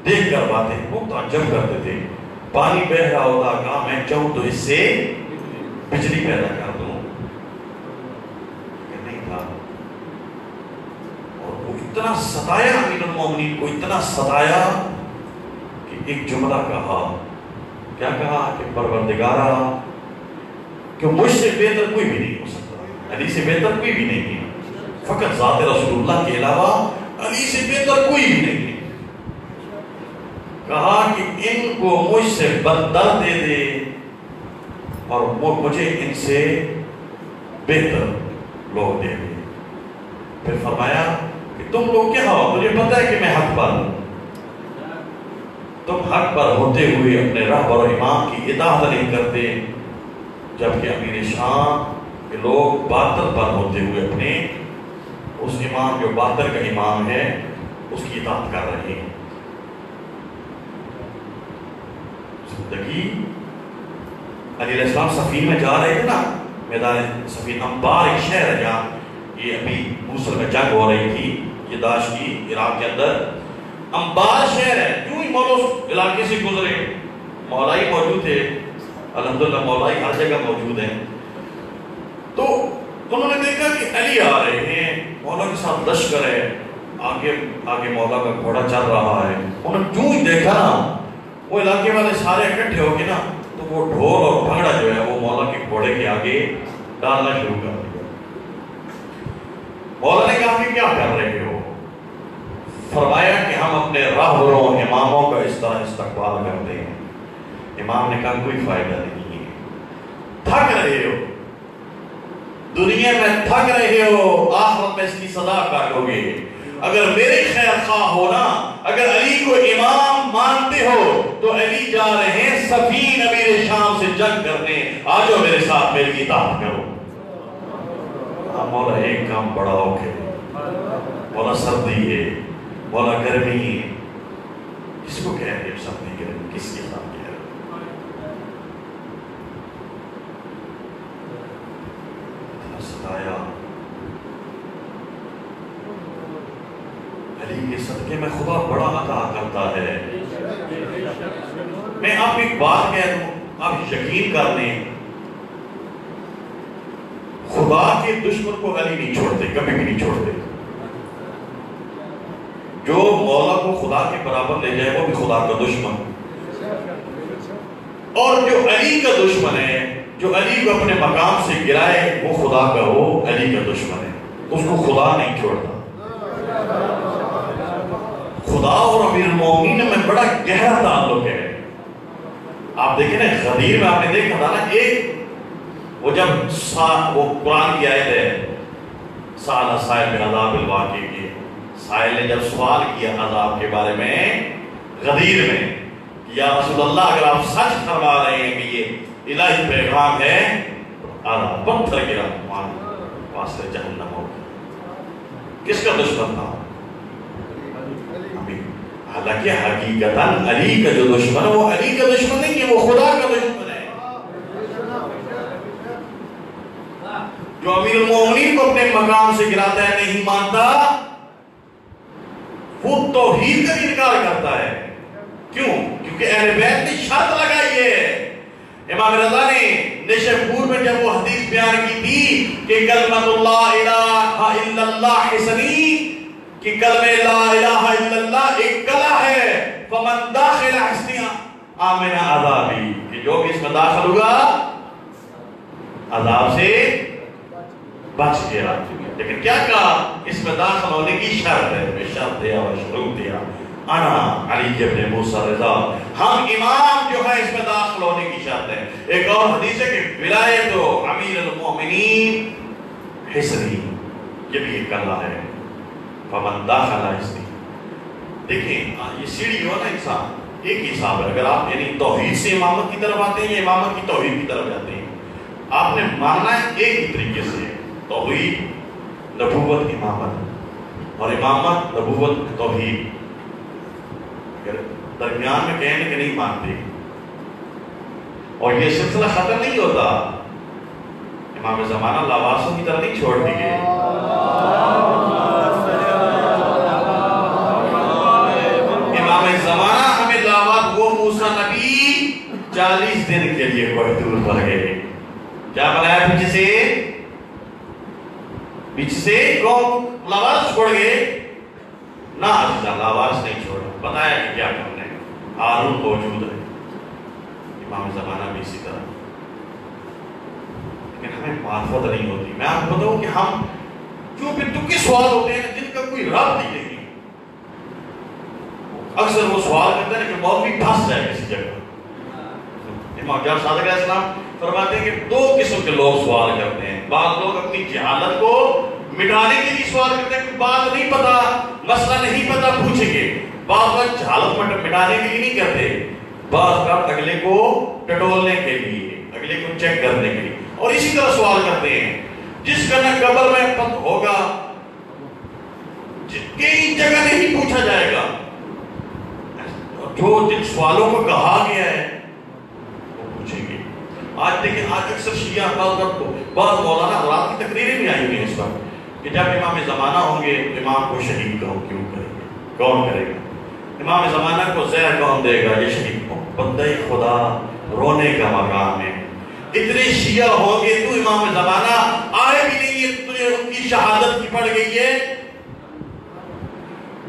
دیکھ کر باتیں، وہ تعجب کرتے تھے۔ پانی بہ رہا ہوتا، کہا میں چاہوں تو اس سے بجلی پیدا کر دوں، لیکن نہیں تھا۔ اور وہ اتنا ستایا امیر المومنین کو، اتنا ستایا کہ ایک جملہ کہا، کیا کہا کہ پروردگارا کہ مجھ سے بہتر کوئی بھی نہیں ہو سکتا، علی سے بہتر کوئی بھی نہیں ہے، فقط ذات رسول اللہ کے علاوہ علی سے بہتر کوئی بھی نہیں ہے۔ کہا کہ ان کو مجھ سے بدتر دے دے اور مجھے ان سے بہتر لوگ دے دے۔ پھر فرمایا کہ تم لوگ کیا ہو، مجھے پتہ ہے کہ میں حق پر ہوں، تم حق پر ہوتے ہوئے اپنے رہبر اور امام کی اطاعت نہیں کرتے، جبکہ امیر شام کے لوگ باطل پر ہوتے ہوئے اپنے اس امام جو باطل کا امام ہے اس کی اطاعت کر رہے ہیں۔ زندگی علی علیہ السلام سفین میں جا رہے تھے نا، میدان سفین، انبار ایک شہر ہے جہاں یہ ابھی موصل میں جنگ ہو رہی تھی، یہ داعش کی عراق کے اندر انبار شہر ہے۔ کیوں ہی مولا اس علاقے سے گزرے، مولائی موجود تھے، الحمدللہ مولائی ہر جگہ موجود ہیں، تو انہوں نے دیکھا کہ علی آ رہے ہیں، مولا کے ساتھ لشکر ہے، آگے مولا کا گھوڑا چل رہا ہے۔ انہوں نے جو ہی دیکھا نا، وہ علاقے والے سارے اکٹھے ہو کے نا تو وہ ڈھول اور بھنگڑا جو ہے وہ مولا کے گھوڑے کے آگے ڈالنا شروع کر دیا۔ مولا نے کہا کہ کیا کر رہے ہو؟ فرمایا کہ ہم اپنے راہبروں اماموں کا اس طرح استقبال کرتے ہیں۔ امام نے کہا کوئی فائدہ نہیں ہے، تھک رہے ہو، دنیا میں تھک رہے ہو، آخرت میں اس کی سزا کاٹو گے۔ اگر میرے خیر خواہ ہو نا، اگر علی کو امام مانتے ہو تو علی جا رہے ہیں سفین امیر شام سے جنگ کرنے، آجو میرے ساتھ میری اطاعت کرو۔ مولا ایک کام بڑا اوکے، مولا سردی ہے، مولا گرمی ہے، کس کو کہہ رہے سردی گرمی، کس کے ساتھ کہہ رہے؟ ستایا علی کے صدقے میں خدا بڑا عطا کرتا ہے۔ میں آپ ایک بات کہہ دوں، آپ یقین کر لیں، خدا کے دشمن کو علی نہیں چھوڑتے، کبھی بھی نہیں چھوڑتے۔ جو مولا کو خدا کے برابر لے جائے وہ بھی خدا کا دشمن، اور جو علی کا دشمن ہے، جو علی کو اپنے مقام سے گرائے وہ خدا کا ہو، علی کا دشمن ہے، اس کو خدا نہیں چھوڑتا۔ خدا اور امیر المومنین میں بڑا گہرا تعلق ہے۔ آپ دیکھیں نا غدیر میں آپ نے دیکھا تھا نا، ایک وہ جب وہ قرآن کی آیت ہے سأل سائل بن عذاب الواقع کی، سائل نے جب سوال کیا عذاب کے بارے میں غدیر میں، یا رسول اللہ اگر آپ سچ فرما رہے ہیں کہ یہ الہی پیغام ہے، عذاب پتھر گرا واسطے جہنم ہو. کس کا دشمن تھا؟ حالانکہ حقیقتاً علی کا جو دشمن ہے وہ علی کا دشمن نہیں ہے، وہ خدا کا دشمن ہے. جو امیر المومنین کو اپنے مقام سے گراتا ہے، نہیں مانتا، وہ توحید کا انکار کرتا ہے. کیوں؟ کیونکہ اہل بیت نے شرط لگائی ہے. امام رضا نے نشپور میں جب وہ حدیث بیان کی تھی کہ کلمۃ لا الہ الا اللہ حسنی، کہ کلمہ لا الہ الا اللہ ایک کلا ہے، فمن داخل حسنی آمن عذابی، کہ جو بھی اس میں داخل ہوگا عذاب سے بچ گیا. لیکن کیا کہا؟ اس میں داخل ہونے کی شرط ہے، شرط دیا اور شروط دیا، انا علی ابن موسیٰ رضا، ہم امام جو ہے اس میں داخل ہونے کی شرط ہے. ایک اور حدیث ہے کہ ولایت امیر المومنین حسنی، یہ بھی ایک کلا ہے، فمن داخل حسنی. دیکھیں یہ سیڑھی جو ہے نا انسان ایک ہی حساب ہے. اگر آپ یعنی توحید سے امامت کی طرف آتے ہیں یا امامت کی توحید کی طرف جاتے ہیں، آپ نے ماننا ہے ایک ہی طریقے سے، توحید نبوت امامت، اور امامت نبوت توحید. اگر درمیان میں کہیں کہ نہیں مانتے اور یہ سلسلہ ختم نہیں ہوتا، امام زمانہ لاوارسوں کی طرح نہیں چھوڑ دیے. امام زمانہ ہمیں لاوار وہ موسیٰ نبی 40 دن کے لیے کوئی دور پر گئے. کیا بنایا پیچھے سے قوم لاوارس چھوڑ گئے؟ نہ عزیزہ، لاوارس نہیں چھوڑا، بتایا کہ کیا کرنا ہے. ہارون موجود ہے، امام زمانہ بھی اسی طرح. لیکن ہمیں معرفت نہیں ہوتی. میں آپ کو بتاؤں کہ ہم جو بھی تکے سوال ہوتے ہیں جن کا کوئی رب نہیں، اکثر وہ سوال کرتے ہیں کہ مولوی پھنس جائے کسی جگہ. امام جعفر صادق علیہ السلام فرماتے ہیں کہ 2 قسم کے لوگ سوال کرتے ہیں. بعض لوگ اپنی جہالت کو مٹانے کے لیے سوال کرتے ہیں، بات نہیں پتا، مسئلہ نہیں پتا، پوچھیں گے. بعض لوگ جہالت مٹانے کے لیے نہیں کرتے، بعض لوگ اگلے کو ٹٹولنے کے لیے، اگلے کو چیک کرنے کے لیے، اور اسی طرح سوال کرتے ہیں. جس کا نہ قبر میں پتہ ہوگا، کئی جگہ نہیں پوچھا جائے گا، جو جن سوالوں کو کہا گیا ہے وہ پوچھیں گے. آج دیکھیں، آج اکثر شیعہ بعض مولانا حضرات کی تقریریں بھی آئی ہوئی ہیں اس وقت کہ جب امام زمانہ ہوں گے تو امام کو شہید کیوں کریں گے؟ کون کرے گا؟ امام زمانہ کو زہر کون دے گا؟ یہ شہید کو. بندہ خدا رونے کا مقام ہے. اتنے شیعہ ہوں گے، تو امام زمانہ آئے بھی نہیں ہے، تجھے ان کی شہادت کی پڑ گئی ہے،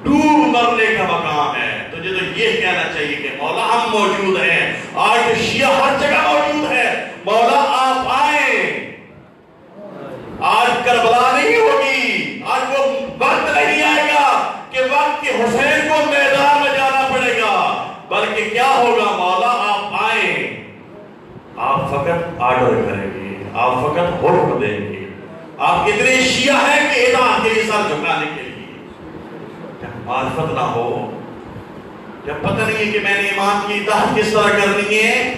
ڈوب مرنے کا مقام ہے. تجھے تو یہ کہنا چاہیے کہ مولا ہم موجود ہیں. آج تو شیعہ ہر جگہ موجود ہے، مولا آپ آئیں. آج کربلا نہیں ہوگی، آج وہ وقت نہیں آئے گا کہ وقت کے حسین کو میدان میں جانا پڑے گا، بلکہ کیا ہوگا؟ مولا آپ آئیں. آپ فقط آرڈر کریں گے، آپ فقط حکم دیں گے. آپ اتنے شیعہ ہیں کہ اطاعت کے لیے سر جھکانے کے لیے. جب معرفت نہ ہو، جب پتہ نہیں ہے کہ میں نے امام کی اطاعت کس طرح کرنی ہے،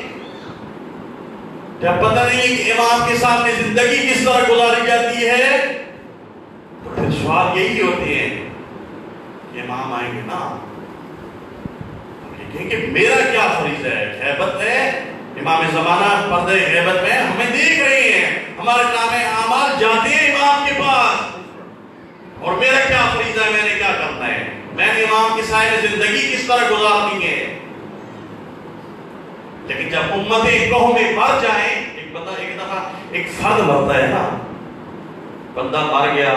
جب پتہ نہیں ہے کہ امام کے سامنے زندگی کس طرح گزاری جاتی ہے، تو پھر سوال یہی ہوتے ہیں کہ امام آئیں گے نا، کہ میرا کیا فریضہ ہے؟ غیبت ہے. امام زمانہ پردہ غیبت میں ہمیں دیکھ رہے ہیں، ہمارے نامے اعمال جاتے ہیں امام کے پاس، اور میرا کیا فریضہ ہے؟ میں نے کیا کرنا ہے؟ میں نے امام کے سائے میں زندگی کس طرح گزارنی ہے؟ لیکن جب امتیں قومیں مر جائیں، ایک بندہ ایک دفعہ ایک فرد مرتا ہے نا، بندہ مر گیا،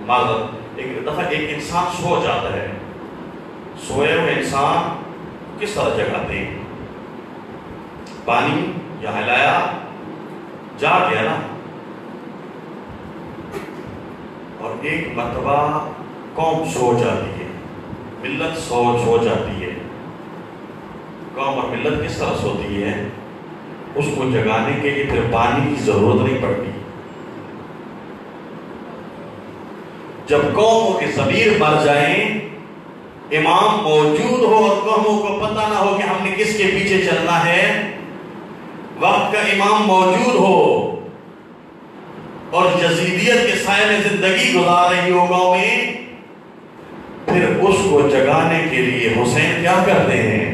معذرت، ایک دفعہ ایک انسان سو جاتا ہے. سوئے ہوئے انسان کس طرح جگاتے ہیں؟ پانی یا ہلایا، جا گیا نا. اور ایک مرتبہ قوم سو جاتی ہے، ملت سو جاتی ہے. قوم اور ملت کس طرح سوتی ہے، اس کو جگانے کے لیے پھر پانی کی ضرورت نہیں پڑتی۔ جب قوموں کے ضمیر مر جائیں، امام موجود ہو اور قوموں کو پتہ نہ ہو کہ ہم نے کس کے پیچھے چلنا ہے، وقت کا امام موجود ہو اور یزیدیت کے سائے میں زندگی گزار رہی ہو قوم میں، پھر اس کو جگانے کے لیے حسین کیا کرتے ہیں؟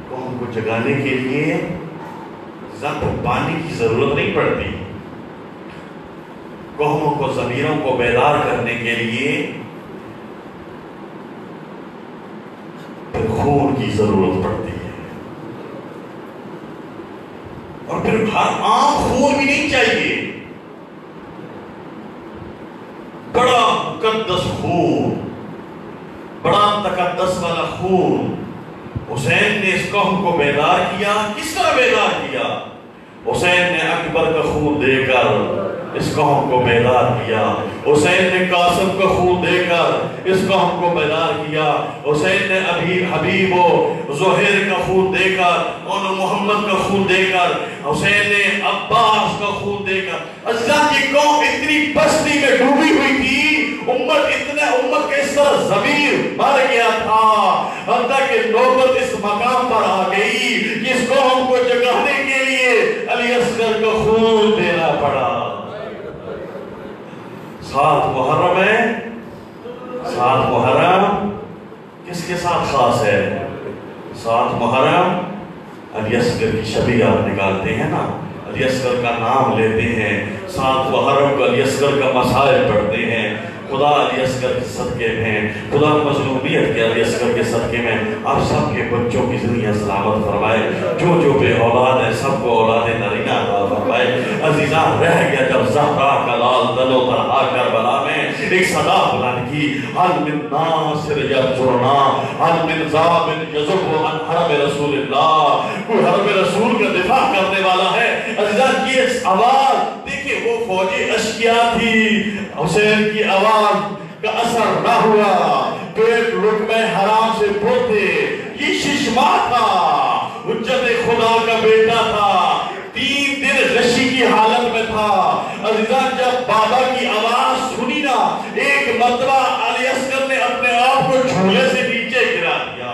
قوم کو جگانے کے لیے پانی کی ضرورت نہیں پڑتی، قوموں کو ضمیروں کو بیدار کرنے کے لیے پھر خون کی ضرورت پڑتی ہے، اور پھر ہر عام خون بھی نہیں چاہیے، بڑا مقدس خون، بڑا تقدس والا خون۔ حسین نے اس قوم کو بیدار کیا، کس طرح بیدار کیا؟ حسین نے اکبر کا خون دے کر اس قوم کو بیدار کیا، حسین نے قاسم کا خون دے کر اس قوم کو بیدار کیا، حسین نے حبیب و زہیر کا خون دے کر، اور محمد کا خون دے کر، حسین نے عباس کا خون دے کر۔ عزیزان کی قوم اتنی بستی میں ڈوبی ہوئی تھی، امت کے اس طرح ضمیر مر گیا تھا، حتیٰ کہ نوبت اس مقام پر آ گئی کہ اس قوم کو جگانے کے لیے علی اصغر کا خون دینا پڑا۔ 7 محرم ہے، 7 محرم کس کے ساتھ خاص ہے؟ 7 محرم علی اصغر کی شب آپ نکالتے ہیں نا، علی اصغر کا نام لیتے ہیں، 7 محرم کو علی اصغر کا مسائل پڑھتے ہیں۔ خدا علی اصغر کے صدقے میں، خدا مظلومیت کے علی اصغر کے صدقے میں آپ سب کے بچوں کی زندگیاں سلامت فرمائے، جو بے اولاد ہیں سب کو اولاد نرینہ عطا فرمائے۔ عزیزان، رہ گیا جب زہرا کا لال دل و تنہا کربلا میں ایک صدا بلند کی، حل من ناصر یذکرنا، حل من ضابن یذب عن حرم رسول اللہ، کوئی حرم رسول کا دفاع کرنے والا ہے؟ عزیزان، یہ آواز دیکھیں، وہ فوجی اشکیا تھی، حسین کی آواز کا اثر نہ ہوا، پیٹ لقمہ حرام سے بولتے، یہ ششما تھا، حجت خدا کا بیٹا تھا، 3 دن غشی کی حالت میں تھا۔ عزیزان، جب بابا کی آواز سنی نا، ایک مرتبہ علی اصغر نے اپنے آپ کو جھولے سے نیچے گرا دیا،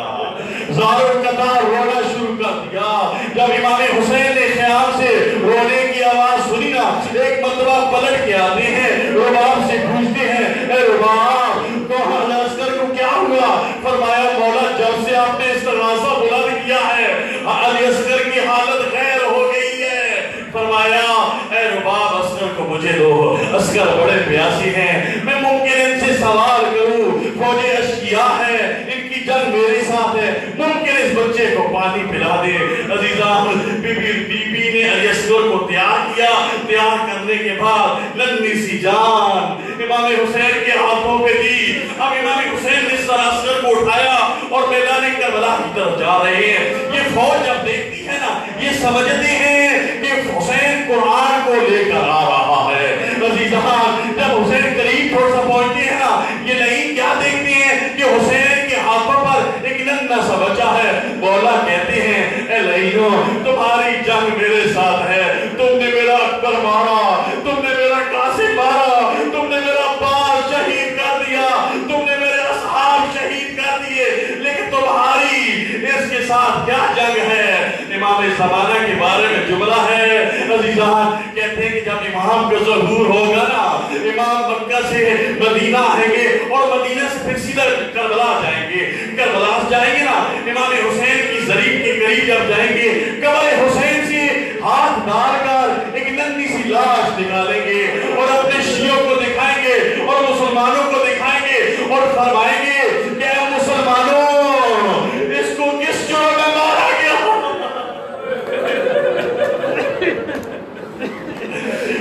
زارو قطار رونا شروع کر دیا۔ جب امام حسین نے خیام سے رونے کی آواز سنی نا، ایک مرتبہ پلٹ کے آتے ہیں، رباب سے پوچھتے ہیں، اے رباب، تو علی اصغر کو کیا ہوا؟ فرمایا، مولا، جب سے آپ نے استغاثہ بلند کیا ہے، علی اصغر کی حالت غیر ہو گئی ہے۔ فرمایا، اے رباب، اصغر کو مجھے دو، اصغر بڑے پیاسی ہیں، میں ممکن ان سے سوال کروں، فوجی اشکیاء ہیں، ان کی جنگ میرے ساتھ ہے، ممکن اس بچے کو پانی پلا دے۔ عزیزان، بی بی نے علی اصغر کو تیار کیا، تیار کرنے کے بعد لنگی سی جان امام حسین کے ہاتھوں پہ دی۔ اب امام حسین نے اس طرح اصغر کو اٹھایا اور میدان کربلا کی طرف جا رہے ہیں۔ یہ فوج جب دیکھتی ہے نا، یہ سمجھتے ہیں کہ حسین قرآن کو لے کر آ رہا ہے۔ عزیزان، جب حسین قریب تھوڑا سا پہنچتے ہیں نا، یہ لعین کیا دیکھتے ہیں کہ حسین کے ہاتھوں پر ایک ننھا سا بچہ ہے۔ مولا کہتے ہیں، اے لعینوں، تمہاری جنگ میرے ساتھ ہے، تم نے میرا اکبر مارا، تم نے میرا قاسم مارا، تم نے میرا عباس شہید کر دیا، تم نے میرے اصحاب شہید کر دیے، لیکن تمہاری اس کے ساتھ کیا جنگ ہے؟ امام زمانہ کے بارے میں جملہ ہے، عزیزان، کہتے ہیں کہ جب امام کا ظہور ہوگا نا، امام مکہ سے مدینہ آئیں گے اور مدینہ سے پھر سیدھا کربلا جائیں گے۔ کربلا جائیں گے نا، امام حسین کی ضریب کے قریب جب جائیں گے، قبر حسین سے ہاتھ ڈال کر ایک ننھی سی لاش نکالیں گے اور اپنے شیعوں کو دکھائیں گے اور مسلمانوں کو دکھائیں گے اور فرمائیں گے کہ اے مسلمانوں، اس کو کس جرم میں مارا گیا؟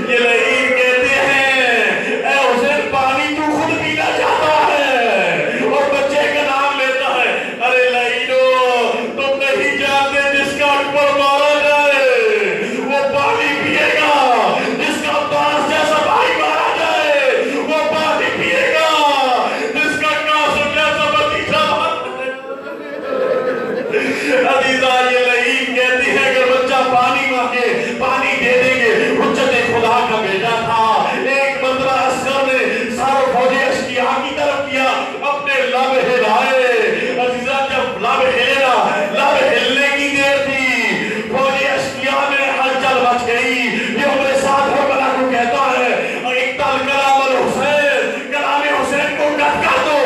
یہ لعین کہتے ہیں، اے حسین، پانی تو خود پینا چاہتا ہے اور بچے کا نام لیتا ہے۔ ارے لعینوں، تم نہیں جانتے جس کا اکبر مارا جائے وہ پانی پیے گا، جس کا عباس جیسا بھائی مارا جائے وہ پانی پیے گا۔ عزیزہ یہ لعین کہتی ہے اگر بچہ پانی مانگے پانی دے دیں گے، حجت خدا کا بیٹا تھا۔ ایک مرتبہ عسکر نے سارے فوجی اشکیا کی طرف کیا، اپنے لب ہلائے۔ عزیزہ جب لب ہلا، لب ہلنے کی دیر تھی، فوجی اشکیا میں ہلچل مچ گئی۔ یہ ہمارے ساتھ حرملہ کو کہتا ہے اقتل کلام الحسین، کلام حسین کو قتل کر دو۔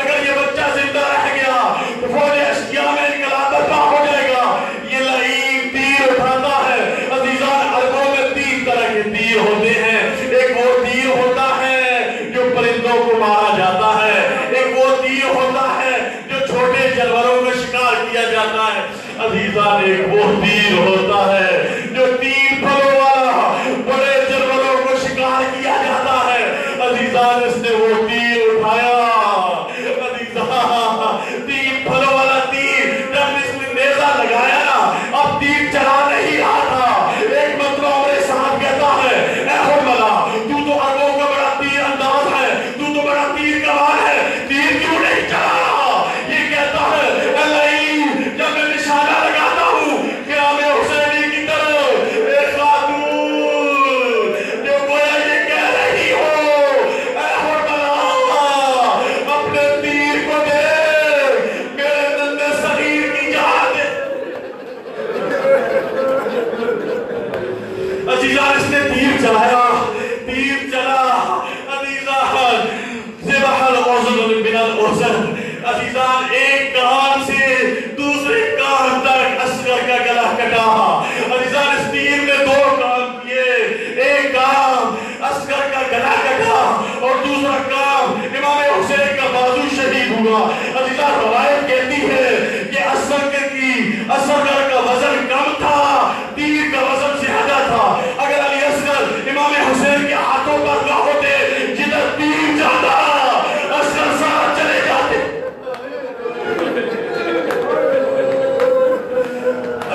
اگر یہ بچہ زندہ رہ گیا تو فوجی اشکیا میں انقلاب برپا ہو جائے گا۔ یہ لعین تیر اٹھاتا ہے۔ عزیزان عربوں میں تین طرح کے تیر ہوتے ہیں۔ ایک وہ تیر ہوتا ہے جو پرندوں کو مارا جاتا ہے، ایک وہ تیر ہوتا ہے جو چھوٹے جانوروں میں شکار کیا جاتا ہے۔ عزیزان ایک وہ تیر ہوتا ہے جو تین پھلوں والا بڑے جانوروں کو شکار کیا جاتا ہے۔ عزیزان اس نے وہ تیر اٹھایا۔ عزیزان تین پھلوں والا تیر جب اس نے نیزہ لگایا نا، اب تیر چلا نہیں رہا تھا۔ ایک مرتبہ ہمارے ساتھ کہتا ہے اے حرملہ تو تو عربوں کا بڑا تیر انداز ہے، تو تو بڑا تیر کمان ہے، تیر کیوں نہیں چلا رہا؟ یہ کہتا ہے اے لعین جب میں نشانہ لگاتا ہوں قیام حسینی کی طرف، اے خاتون جو گویا یہ کہہ رہی ہو اے حرملہ اپنے تیر کو دے، میرے ننھے صغیر کی جان دے۔ عزیزان اس نے تیر چلایا، تیر چلا۔ عزیزان ذبح العذر من العذر۔ عزیزان ایک کان سے دوسرے کان تک عسکر کا گلا کٹا۔ عزیزان اس تیر نے دو کام کیے، ایک کام عسکر کا گلا کٹا اور دوسرا کام امام حسین کا بازو شہید ہوا۔ عزیزان روایت کہتی ہے کہ عسکر کا وزن کم تھا، تیر کا وزن زیادہ تھا۔ اگر علی اصغر امام حسین کے ہاتھوں پر نہ ہوتے، جدھر تیر جاتا عسکر سارا چلے جاتے۔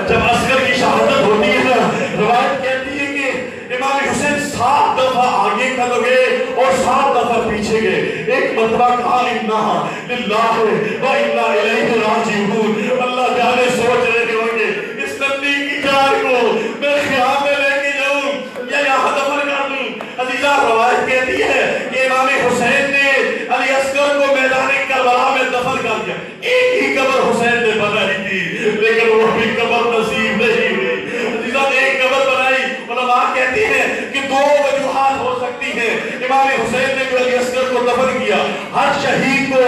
جب عسکر کی شہادت ہوتی ہے روایت کہتی ہے کہ امام حسین 7 دفعہ آگے کھڑ گئے اور 7 دفعہ پیچھے گئے۔ ایک مرتبہ کہا انا للہ و انا الیہ راجعون۔ اللہ جانے سوچ رہے ہوں گے اس نبی کی جان کو میں خیام میں لے کے جاؤں یا یہاں دفن کر دوں۔ عزیزہ روایت کہتی ہے کہ امام حسین نے علی اصغر کو میدان کربلا میں دفن کر دیا۔ ایک ہی قبر حسین نے بنائی تھی لیکن وہ بھی قبر نصیب نہیں ہوئی۔ عزیزہ ایک قبر بنائی، علماء کہتے ہیں کہ 2 وجوہات ہو سکتی ہیں۔ امام حسین نے جو علی اصغر کو دفن کیا، ہر شہید کو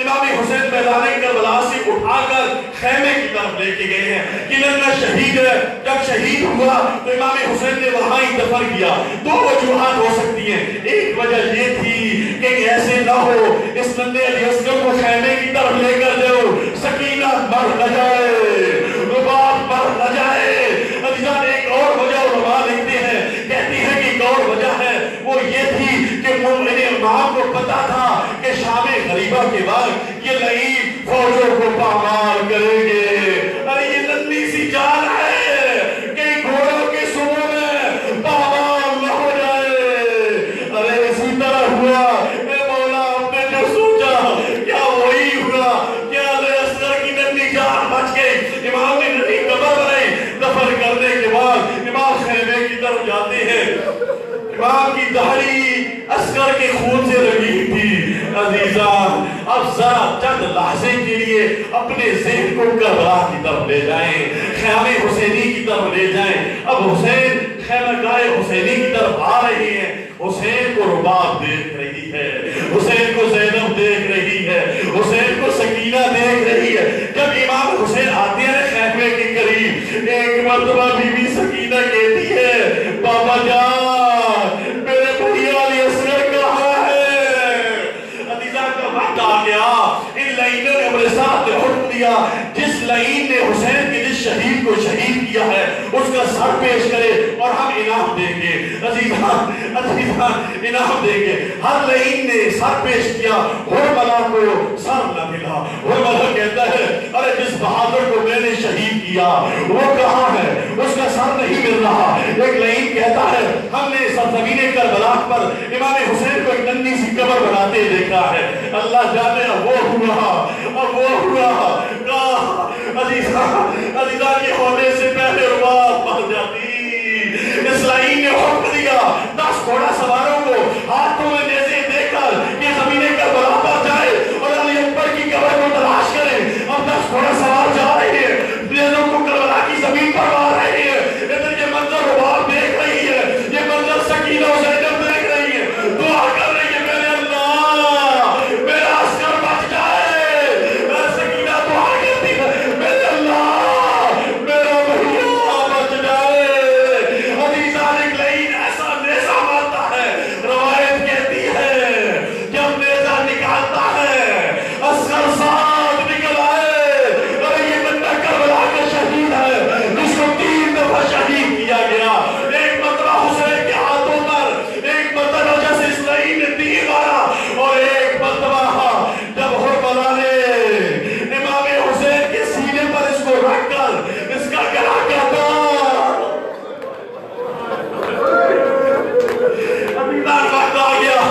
امام حسین میدان کربلا سے اٹھا کر خیمے کی طرف لے کے گئے ہیں کہ نہ شہید ہے، جب شہید ہوا تو امام حسین نے وہاں ہی دفن کیا۔ 2 وجوہات ہو سکتی ہیں۔ ایک وجہ یہ تھی کہ ایسے نہ ہو اس ننھے علی اصغر کو خیمے کی طرف لے کر جاؤ، سکینہ مر نہ جائے، رباب مر نہ جائے۔ عزیزان ایک اور وجہ علماء لکھتے ہیں، کہتی ہے کہ ایک اور وجہ ہے وہ یہ تھی کہ امام کو پتا تھا کہ شام غریبہ کے بعد یہ لعین فوجوں کو پامال کریں گے۔ ارے یہ ننھی سی جان ہے کہ گھوڑوں کے سموں میں پامال نہ ہو جائے۔ ارے اسی طرح ہوا، اے مولا آپ نے جو سوچا کیا وہی ہوا؟ کیا علی اصغر کی ننھی جان بچ گئی؟ امام نے ننھی قبر بنائی، دفن کرنے کے بعد امام خیمے کی طرف جاتے ہیں۔ امام کی داڑھی اصغر کے خون سے رنگی تھی۔ عزیزان اب ذرا چند لحظے کے لیے اپنے ذہن کو کربلا کی طرف لے جائیں، خیام حسینی کی طرف لے جائیں۔ اب حسین خیمہ گاہ حسینی کی طرف آ رہے ہیں۔ حسین کو رباب دیکھ رہی ہے، حسین کو زینب دیکھ رہی ہے، حسین کو سکینہ دیکھ رہی ہے۔ جب امام حسین آتے ہیں خیمے کے قریب، ایک مرتبہ بی بی سکینہ کہتی ہے بابا جان میرے بھیا علی اصغر کہاں ہے؟ عزیزہ کا وقت آ گیا، ان لعینوں نے ہمارے ساتھ حکم دیا جس لعین نے حسین کے جس شہید کو شہید کیا ہے اس کا سر پیش کرے اور ہم انعام دیں گے۔ عزیزان انعام دیں گے۔ ہر لعین نے سر پیش کیا، حرملہ کو سر نہ ملا۔ حرملہ کہتا ہے ارے جس بہادر کو میں نے شہید کیا وہ کہاں ہے؟ اس کا سر نہیں مل رہا۔ ایک لعین کہتا ہے ہم نے سرزمین کربلا پر امام حسین کو ایک ننھی سی قبر بناتے دیکھا ہے۔ اللہ جانے اب وہ ہوا، اب وہ ہوا۔ عزیزان نے حکم دیا 10 گھوڑا سواروں کو ہاتھوں میں نیزے دے کر یہ زمینیں کربلا پر جائے اور علی اکبر کی قبر کو تلاش کریں. اب 10 گھوڑا سوار جا رہے ہیں, نیزوں کو کربلا کی زمین پر مار رہے ہیں. ادھر یہ منظر رباب دیکھ رہی ہے, یہ منظر سکینہ و زینب دیکھ رہی ہے, دعا کر رہی ہے میرے اللہ میرا عسکر بچ جائے. سکینہ دعا کرتی ہے میرے اللہ میرا بھیا بچ جائے. عزیزہ نکلین ایسا نیزہ مارتا ہے, روایت کہتی ہے جب نیزہ نکالتا ہے عسکر ساتھ نکل آئے. ارے یہ بندہ کربلا کا شہید ہے جس کو 3 دفعہ شہید کیا گیا. ایک مرتبہ حسین کے ہاتھوں پر, ایک مرتبہ جیسے اسرائیل نے تیر مارا, اور ایک مرتبہ جب حرملا نے امام حسین کے سینے پر اس کو رکھ کر اس کا گلا کاٹا. ابیدار وقت آ گیا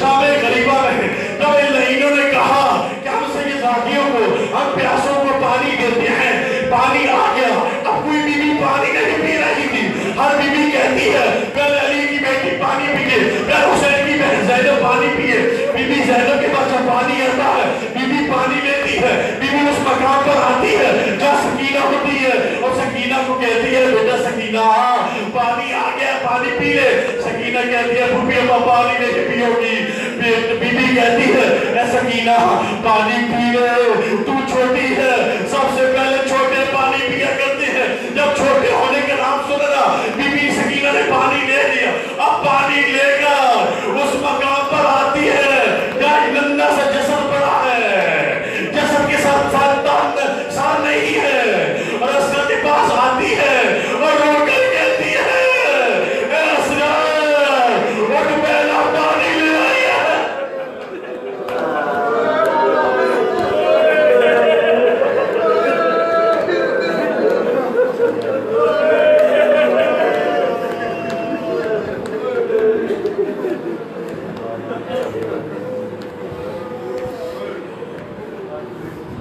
شام غریبہ میں جب ان لعینوں نے کہا کہ ہم سیداتیوں کو ہم پیاسوں کو پانی دیتے ہیں. پانی آ گیا. اب کوئی بی بی پانی نہیں پی رہی تھی. ہر بی بی کہتی ہے پہلے علی کی بیٹی پانی پیے, پہلے حسین کی بہن زینب پانی پیے. بی بی زینب کے پاس جب پانی آتا ہے بی بی پانی لیتی ہے. بی بی اس مقام پر آتی ہے جہاں سکینہ ہوتی ہے اور سکینہ کو کہتی ہے بیٹا سکینہ پانی آ گیا پانی پی لے. سکینہ کہتی ہے بھوپی ابا پانی نہیں پیو گی. بی بی کہتی ہے اے سکینہ پانی پی لے, تو چھوٹی ہے, سب سے پہلے چھوٹے پانی پیا کرتے ہیں. جب چھوٹے ہونے کا نام سنا بی بی سکینہ نے پانی لے لیا. اب پانی لے کر اس مقام پر آتی ہے جہاں ننھا سا جسد پڑا ہے, جسد کے ساتھ ساتھ نہیں ہے, اور عسکر کے پاس آتی ہے اور رو کر کہتی ہے اے عسکر اٹھ پہلا پانی لے آئی ہے.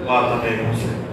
بات ہمیں حسین